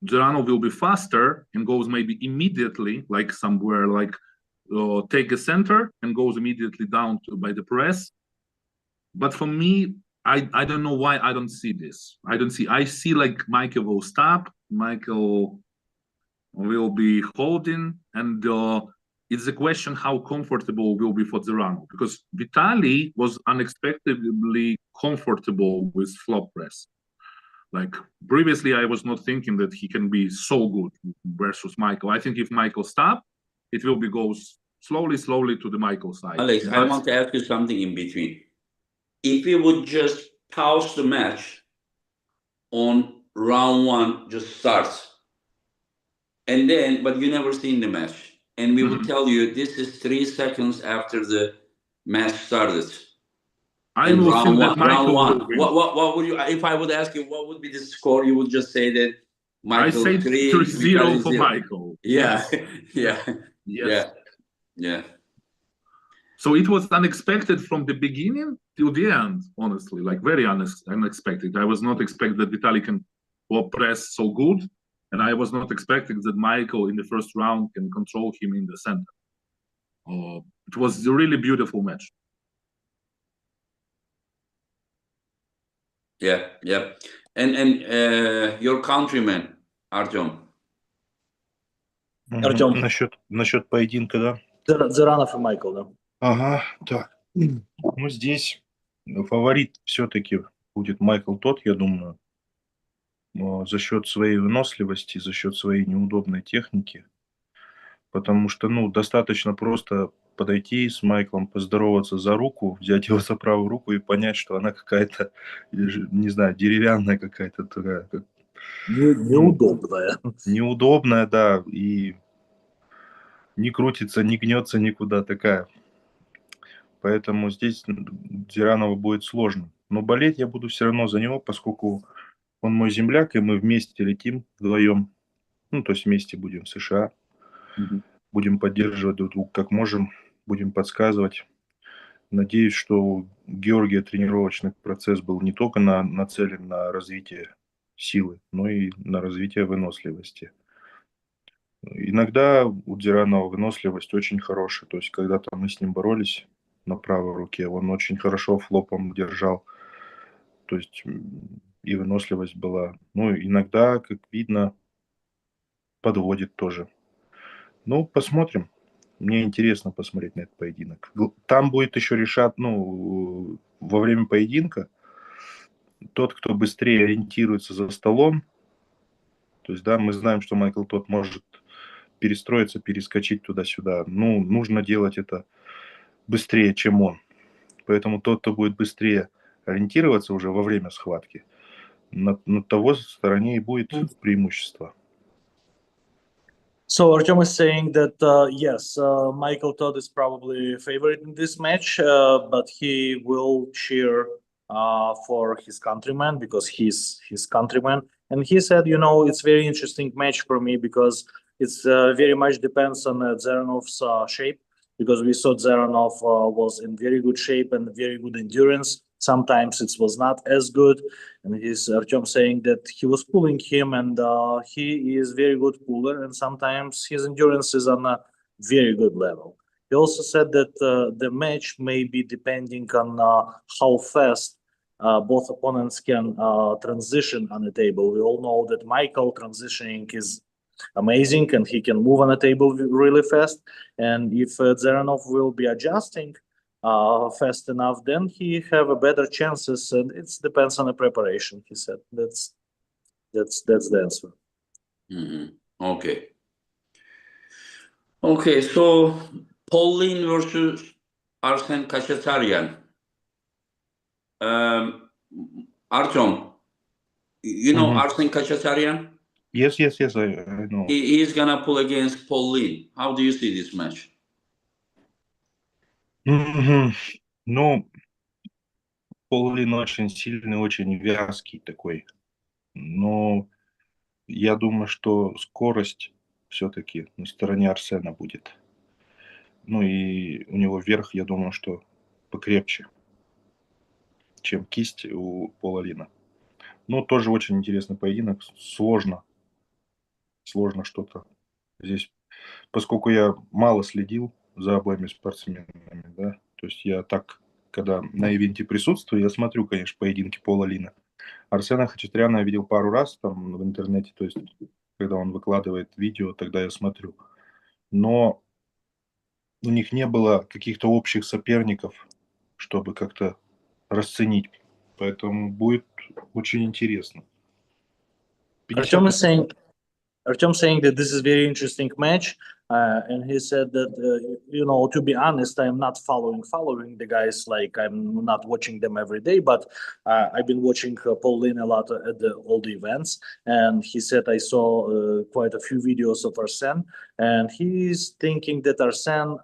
Gerano will be faster and goes maybe immediately, like somewhere like take a center and goes immediately down by the press. But for me, I don't know why I don't see this. I see like Michael will stop, Michael will be holding, and it's a question how comfortable will be for Gerano, because Vitaly was unexpectedly comfortable with flop press. Like previously, I was not thinking that he can be so good versus Michael. I think if Michael stop, it will be goes slowly to the Michael side. Alex, I But want to ask you something in between. If we would just pause the match on round 1, just starts, and then, but you never seen the match, and we would tell you this is 3 seconds after the match started. I In will round think one, that Michael will win. what would you, if I would ask you what would be the score, you would just say that Michael I say 3 3-0 for 0. Michael. Yeah, Yes. yeah, Yes. yeah. So it was unexpected from the beginning till the end, honestly, like very unexpected. I was not expecting that Vitaly can press so good, and I was not expecting that Michael in the first round can control him in the center. It was a really beautiful match. Yeah, yeah. And your countryman, Artyom. Artyom. Насчет поединка, да? Zeranov и Майкл, да. Ага, так. Ну, здесь фаворит все-таки будет Майкл Тодд, я думаю, за счет своей выносливости, за счет своей неудобной техники. Потому что, ну, достаточно просто подойти с Майклом, поздороваться за руку, взять его за правую руку и понять, что она какая-то, не знаю, деревянная какая-то такая. Неудобная. Неудобная, да, и не крутится, не гнется никуда такая. Поэтому здесь Зиранова будет сложно. Но болеть я буду все равно за него, поскольку он мой земляк, и мы вместе летим вдвоем. Ну, то есть вместе будем в США. Будем поддерживать друг друга как можем, будем подсказывать. Надеюсь, что у Георгия тренировочный процесс был не только нацелен на развитие силы, но и на развитие выносливости. Иногда у Дзиранова выносливость очень хорошая. То есть, когда-то мы с ним боролись на правой руке, он очень хорошо флопом держал. То есть, и выносливость была. Ну, иногда, как видно, подводит тоже. Ну, посмотрим. Мне интересно посмотреть на этот поединок. Там будет еще решать, ну, во время поединка тот, кто быстрее ориентируется за столом. То есть, да, мы знаем, что Майкл Тодд может перестроиться, перескочить туда-сюда. Ну, нужно делать это быстрее, чем он. Поэтому тот, кто будет быстрее ориентироваться уже во время схватки, на того стороне и будет преимущество. So Artyom is saying that yes, Michael Todd is probably favorite in this match, but he will cheer for his countryman because he's his countryman. And he said, you know, it's very interesting match for me because it's very much depends on Zeranov's shape, because we saw Zeranov was in very good shape and very good endurance. Sometimes it was not as good. And he's Artyom saying that he was pulling him, and he is very good puller, and sometimes his endurance is on a very good level. He also said that the match may be depending on how fast both opponents can transition on the table. We all know that Michael transitioning is amazing, and he can move on the table really fast. And if Zeranov will be adjusting fast enough, then he have a better chances, and it depends on the preparation. He said that's the answer. Okay. Okay, so Pauline versus Arsen Kachatarian. Artyom, you know Arsen Kachatarian? Yes, I know. He's gonna pull against Pauline. How do you see this match? Ну, Полин очень сильный, очень вязкий такой. Но я думаю, что скорость все-таки на стороне Арсена будет. Ну и у него верх, я думаю, что покрепче, чем кисть у Полалина. Ну, тоже очень интересный поединок. Сложно что-то здесь. Поскольку я мало следил за обоими спортсменами, да, то есть я так, когда на ивенте присутствую, я смотрю, конечно, поединки Полалина. Арсена Хачатряна я видел пару раз там в интернете, то есть когда он выкладывает видео, тогда я смотрю. Но у них не было каких-то общих соперников, чтобы как-то расценить. Поэтому будет очень интересно. Artyom saying that this is very interesting match, And he said that, you know, to be honest, I'm not following the guys. Like, I'm not watching them every day, but I've been watching Paul Lin a lot at all the events. And he said, I saw quite a few videos of Arsene, and he's thinking that Arsene,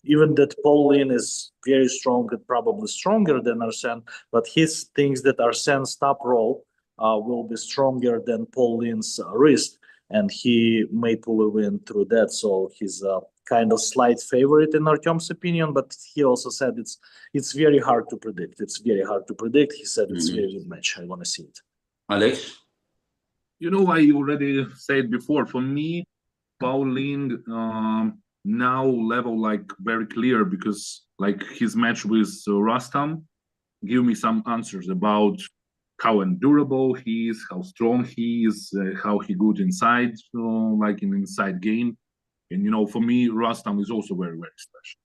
even that Paul Lin is very strong and probably stronger than Arsene, but he thinks that Arsene's top roll will be stronger than Paul Lin's wrist, and he may pull a win through that. So he's a kind of slight favorite in Artyom's opinion, but he also said it's very hard to predict. It's very hard to predict. He said it's a very good match. I want to see it. Alex? You know, I already said before, for me, Pauline now level like very clear, because like his match with Rustam give me some answers about how endurable he is, how strong he is, how he good inside, like in inside game. And, you know, for me, Rustam is also very, very special.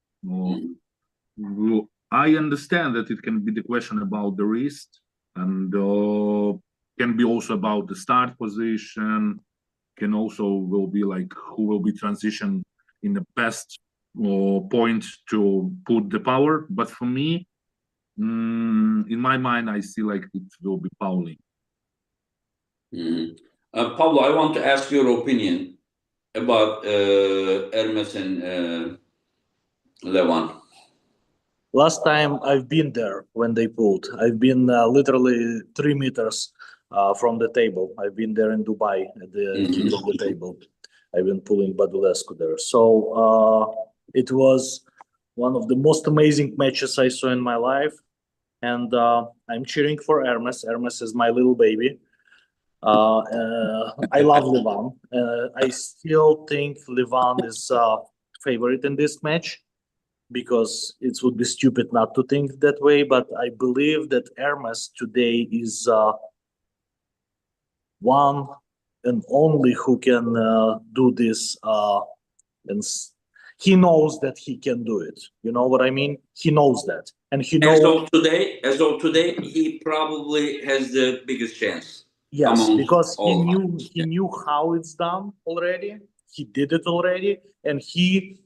I understand that it can be the question about the wrist, and can be also about the start position, can also will be like who will be transition in the best point to put the power. But for me, in my mind, I see like it will be Pauline. Pablo, I want to ask your opinion about Hermes and Levan. Last time I've been there when they pulled. I've been literally 3 meters from the table. I've been there in Dubai at the king of the table. I've been pulling Badulescu there. So it was one of the most amazing matches I saw in my life. And I'm cheering for Hermes. Hermes is my little baby. I love Levan. I still think Levan is favorite in this match, because it would be stupid not to think that way. But I believe that Hermes today is one and only who can do this, and he knows that he can do it. You know what I mean? He knows that, and he knows. As of today, he probably has the biggest chance. Yes, because he knew how it's done already. He did it already, and he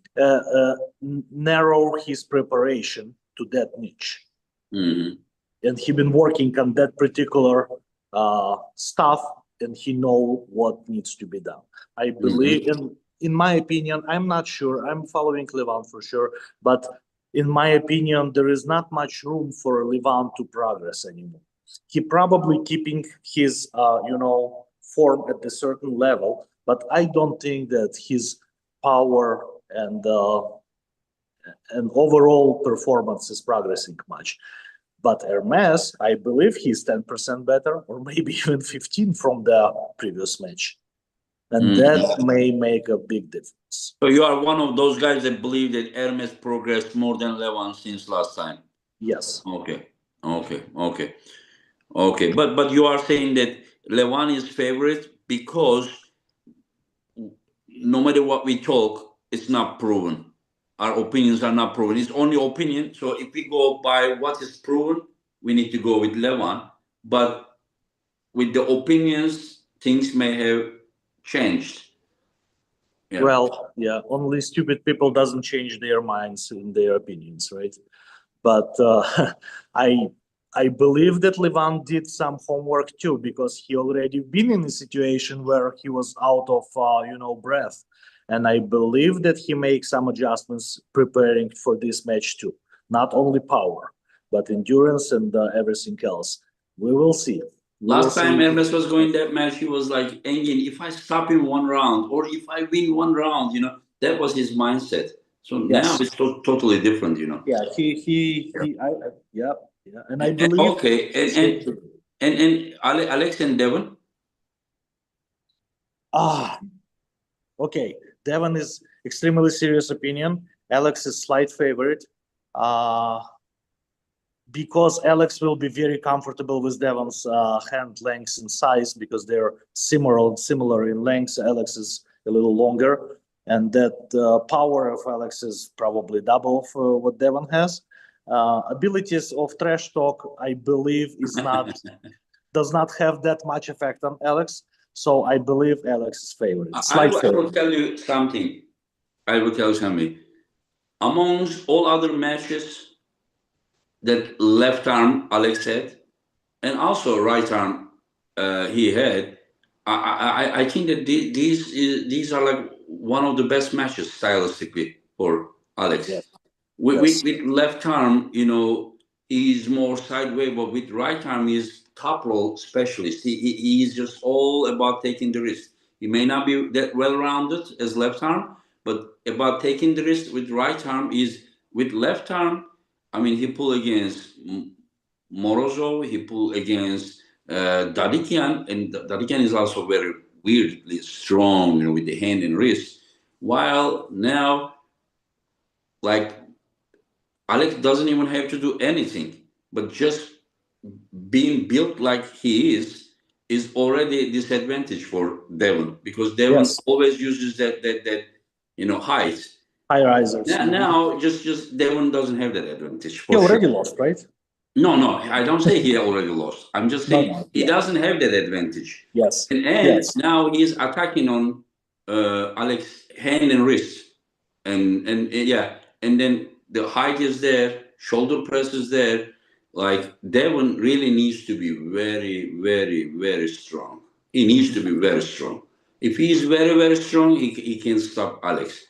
narrow his preparation to that niche. And he been working on that particular stuff, and he know what needs to be done. I believe, in my opinion, I'm not sure, I'm following Levan for sure, but in my opinion, there is not much room for Levan to progress anymore. He probably keeping his you know, form at a certain level, but I don't think that his power and overall performance is progressing much. But Hermes, I believe he's 10% better, or maybe even 15 from the previous match. And that may make a big difference. So you are one of those guys that believe that Hermes progressed more than Levan since last time? Yes. Okay. But you are saying that Levan is favorite because no matter what we talk, it's not proven. Our opinions are not proven. It's only opinion. So if we go by what is proven, we need to go with Levan. But with the opinions, things may have changed. Yeah. Well, yeah, only stupid people doesn't change their minds in their opinions, right? But I believe that Levan did some homework too, because he already been in a situation where he was out of you know, breath. And I believe that he makes some adjustments preparing for this match too. Not only power, but endurance and everything else. We will see. Last time Hermes was going that match, he was like, Engin, if I stop in one round, or if I win one round, you know, that was his mindset. So now it's totally different, you know. Yeah, yeah, and I believe. Okay, and Alex and Devon. Okay, Devon is extremely serious opinion. Alex is slight favorite. Because Alex will be very comfortable with Devon's hand lengths and size, because they're similar in lengths. Alex is a little longer, and that power of Alex is probably double for what Devon has. Abilities of trash talk, I believe, does not have that much effect on Alex. So I believe Alex is favorite. I will tell you something. Amongst all other matches that left arm Alex had, and also right arm he had, I think that these are like one of the best matches stylistically for Alex. Yes. With left arm, you know, he's more sideways, but with right arm, he's top roll specialist. He's just all about taking the risk. He may not be that well-rounded as left arm, but about taking the risk with right arm is with left arm. I mean, he pulled against Morozov, he pulled against Dadikian, and Dadikian is also very weirdly strong, you know, with the hand and wrist. While now, like, Alex doesn't even have to do anything, but just being built like he is already a disadvantage for Devon, because Devon always uses that you know, height. High risers. Now just Devon doesn't have that advantage. He already lost, right? No, I don't say he already lost. I'm just saying he doesn't have that advantage. Yes. And now he's attacking on Alex hand and wrist, and then the height is there, shoulder press is there. Like, Devon really needs to be very, very, very strong. He needs to be very strong. If he is very, very strong, he can stop Alex.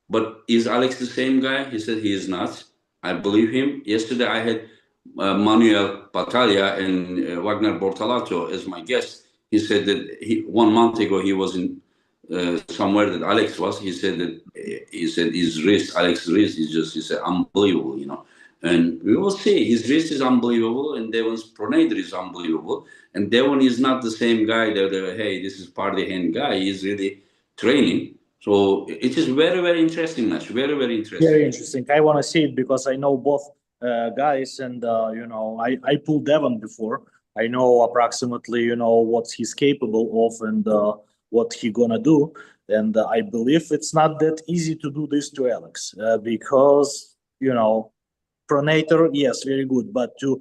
But is Alex the same guy? He said he is not. I believe him. Yesterday I had Manuel Battaglia and Wagner Bortolato as my guest. He said that 1 month ago he was in somewhere that Alex was. He said his wrist, Alex's wrist, he said unbelievable, you know. And we will see. His wrist is unbelievable, and Devon's pronator is unbelievable. And Devon is not the same guy that hey, this is party hand guy. He's really training. So it is very, very interesting match. Very, very interesting. Very interesting. I want to see it because I know both guys, and you know, I pulled Devon before. I know approximately, you know, what he's capable of and what he gonna do. And I believe it's not that easy to do this to Alex because, you know, pronator, yes, very good, but to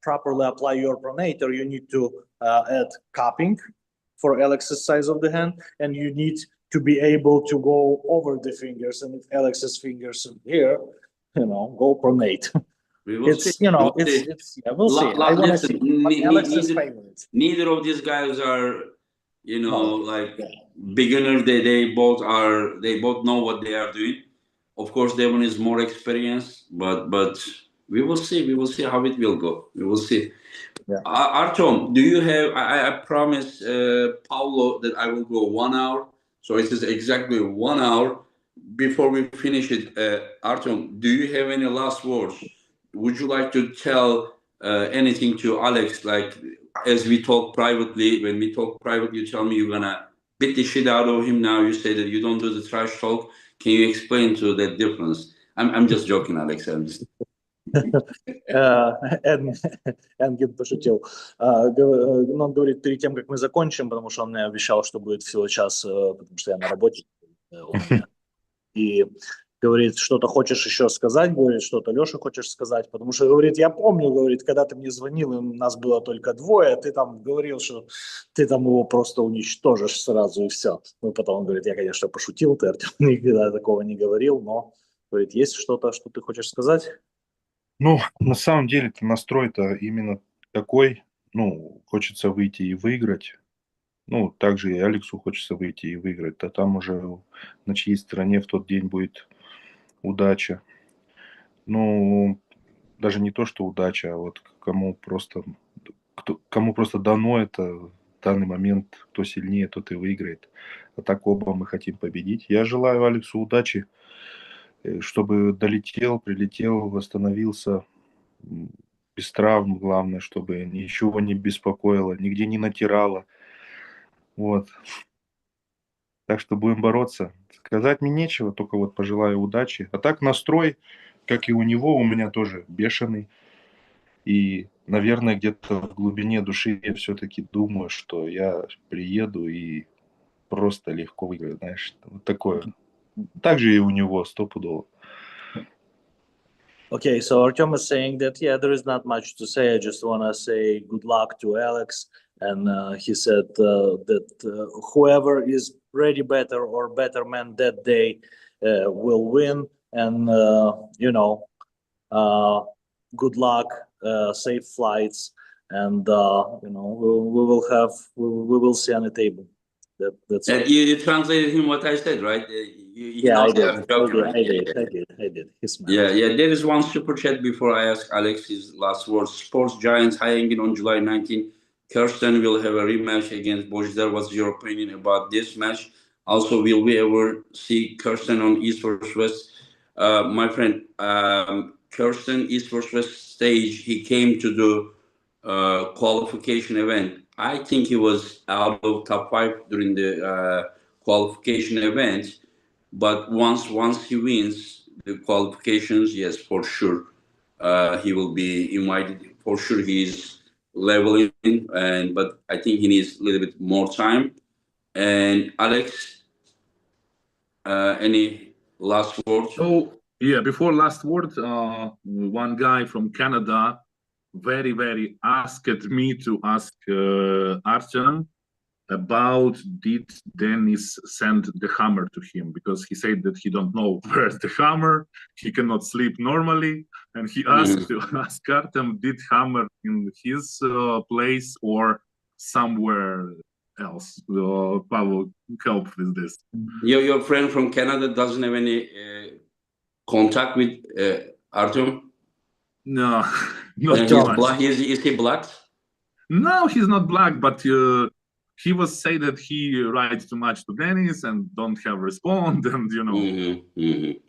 properly apply your pronator, you need to add cupping for Alex's size of the hand, and you need to be able to go over the fingers. And if Alex's fingers are here, you know, go pronate. It's, you know, it's we'll see. I want to see. Alex's favorite. Neither of these guys are, you know, like beginner. They both know what they are doing. Of course, Devon is more experienced, but we will see. We will see how it will go. We will see. Yeah. Artyom, do you have? I promised Paulo that I will go 1 hour. So it is exactly 1 hour. Before we finish it, Artyom, do you have any last words? Would you like to tell anything to Alex? Like, as we talk privately, when we talk privately, you tell me you're gonna beat the shit out of him. Now you say that you don't do the trash talk. Can you explain to that difference? I'm just joking, Alex. Энгин пошутил. Он говорит, перед тем, как мы закончим, потому что он мне обещал, что будет всего час, потому что я на работе. И говорит, что-то хочешь еще сказать, говорит, что-то Леша хочешь сказать, потому что, говорит, я помню, говорит, когда ты мне звонил, и нас было только двое, ты там говорил, что ты там его просто уничтожишь сразу и все. Ну, потом он говорит, я, конечно, пошутил, ты, Артем, никогда такого не говорил, но, говорит, есть что-то, что ты хочешь сказать? Ну, на самом деле-то настрой-то именно такой, ну, хочется выйти и выиграть. Ну, также и Алексу хочется выйти и выиграть. А там уже на чьей стороне в тот день будет удача. Ну, даже не то, что удача, а вот кому просто дано это в данный момент, кто сильнее, тот и выиграет. А так оба мы хотим победить. Я желаю Алексу удачи, чтобы долетел, прилетел, восстановился без травм, главное, чтобы ничего не беспокоило, нигде не натирало. Вот. Так что будем бороться. Сказать мне нечего, только вот пожелаю удачи. А так настрой, как и у него, у меня тоже бешеный. И, наверное, где-то в глубине души я все-таки думаю, что я приеду и просто легко выиграю, знаешь. Вот такое. Так же и у него, стопудово. Okay, so Artyom is saying that, yeah, there is not much to say. I just want to say good luck to Alex. and he said that whoever is ready better or better man that day will win. And good luck, safe flights, and we will see on the table. That's And you translated him what I said, right? yeah, I did. I did. His man. Yeah. There is one super chat before I ask Alex his last words. Sports Giants hanging on July 19. Kirsten will have a rematch against Bojdar. What's your opinion about this match? Also, will we ever see Kirsten on East vs West? My friend, Kirsten East vs West stage, he came to the qualification event. I think he was out of top 5 during the qualification event. But once he wins the qualifications, yes, for sure, he will be invited. For sure, he's leveling, but I think he needs a little bit more time. And Alex, any last words? So yeah, before last word, one guy from Canada very asked me to ask Artyom about did Dennis send the hammer to him, because he said that he don't know where's the hammer, he cannot sleep normally, and he asked to ask Artyom, did hammer in his place or somewhere else. Pavel, help with this. Your friend from Canada doesn't have any contact with Artyom? No, not too much. Is he black? No, he's not black, but he was say that he writes too much to Dennis and don't have respond, and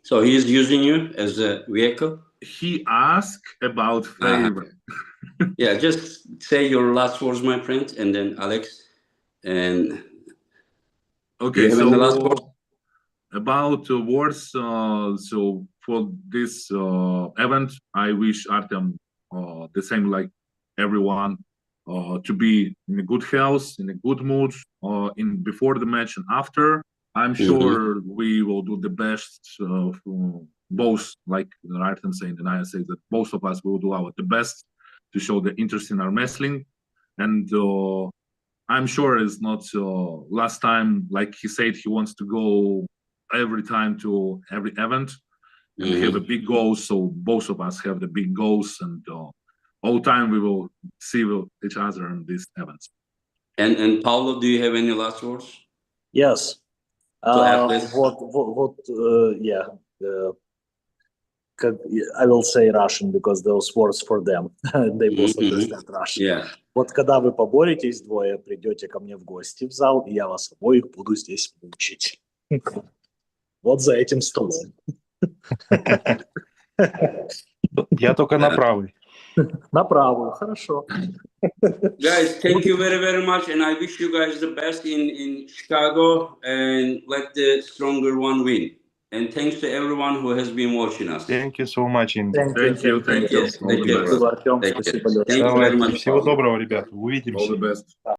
So he's using you as a vehicle? He asked about favor. Yeah, just say your last words, my friend, and then Alex. And okay, so last word? About words. So for this event, I wish Artyom the same like everyone, to be in a good health, in a good mood, in before the match and after. I'm sure we will do the best. Both, like Artyom saying, and I say that both of us will do the best to show the interest in our wrestling. And I'm sure it's not last time, like he said, he wants to go every time to every event and have a big goal. So both of us have the big goals, and all time we will see each other in these events. And Paulo, do you have any last words? Yes. I will say Russian because those words for them. They both understand Russian. Yeah. Вот когда вы поборетесь двое, придете ко мне в гости в зал, и я вас обоих буду здесь мучить. Вот за этим столом. Я только на правый. На правую, хорошо. Guys, thank you very much, and I wish you guys the best in Chicago, and let the stronger one win. And thanks to everyone who has been watching us. Thank you so much, Indy. Thank you. Thank you. Спасибо, Артем. Спасибо, Леша. Thank you very much. Всего доброго, ребят. Увидимся. All the best.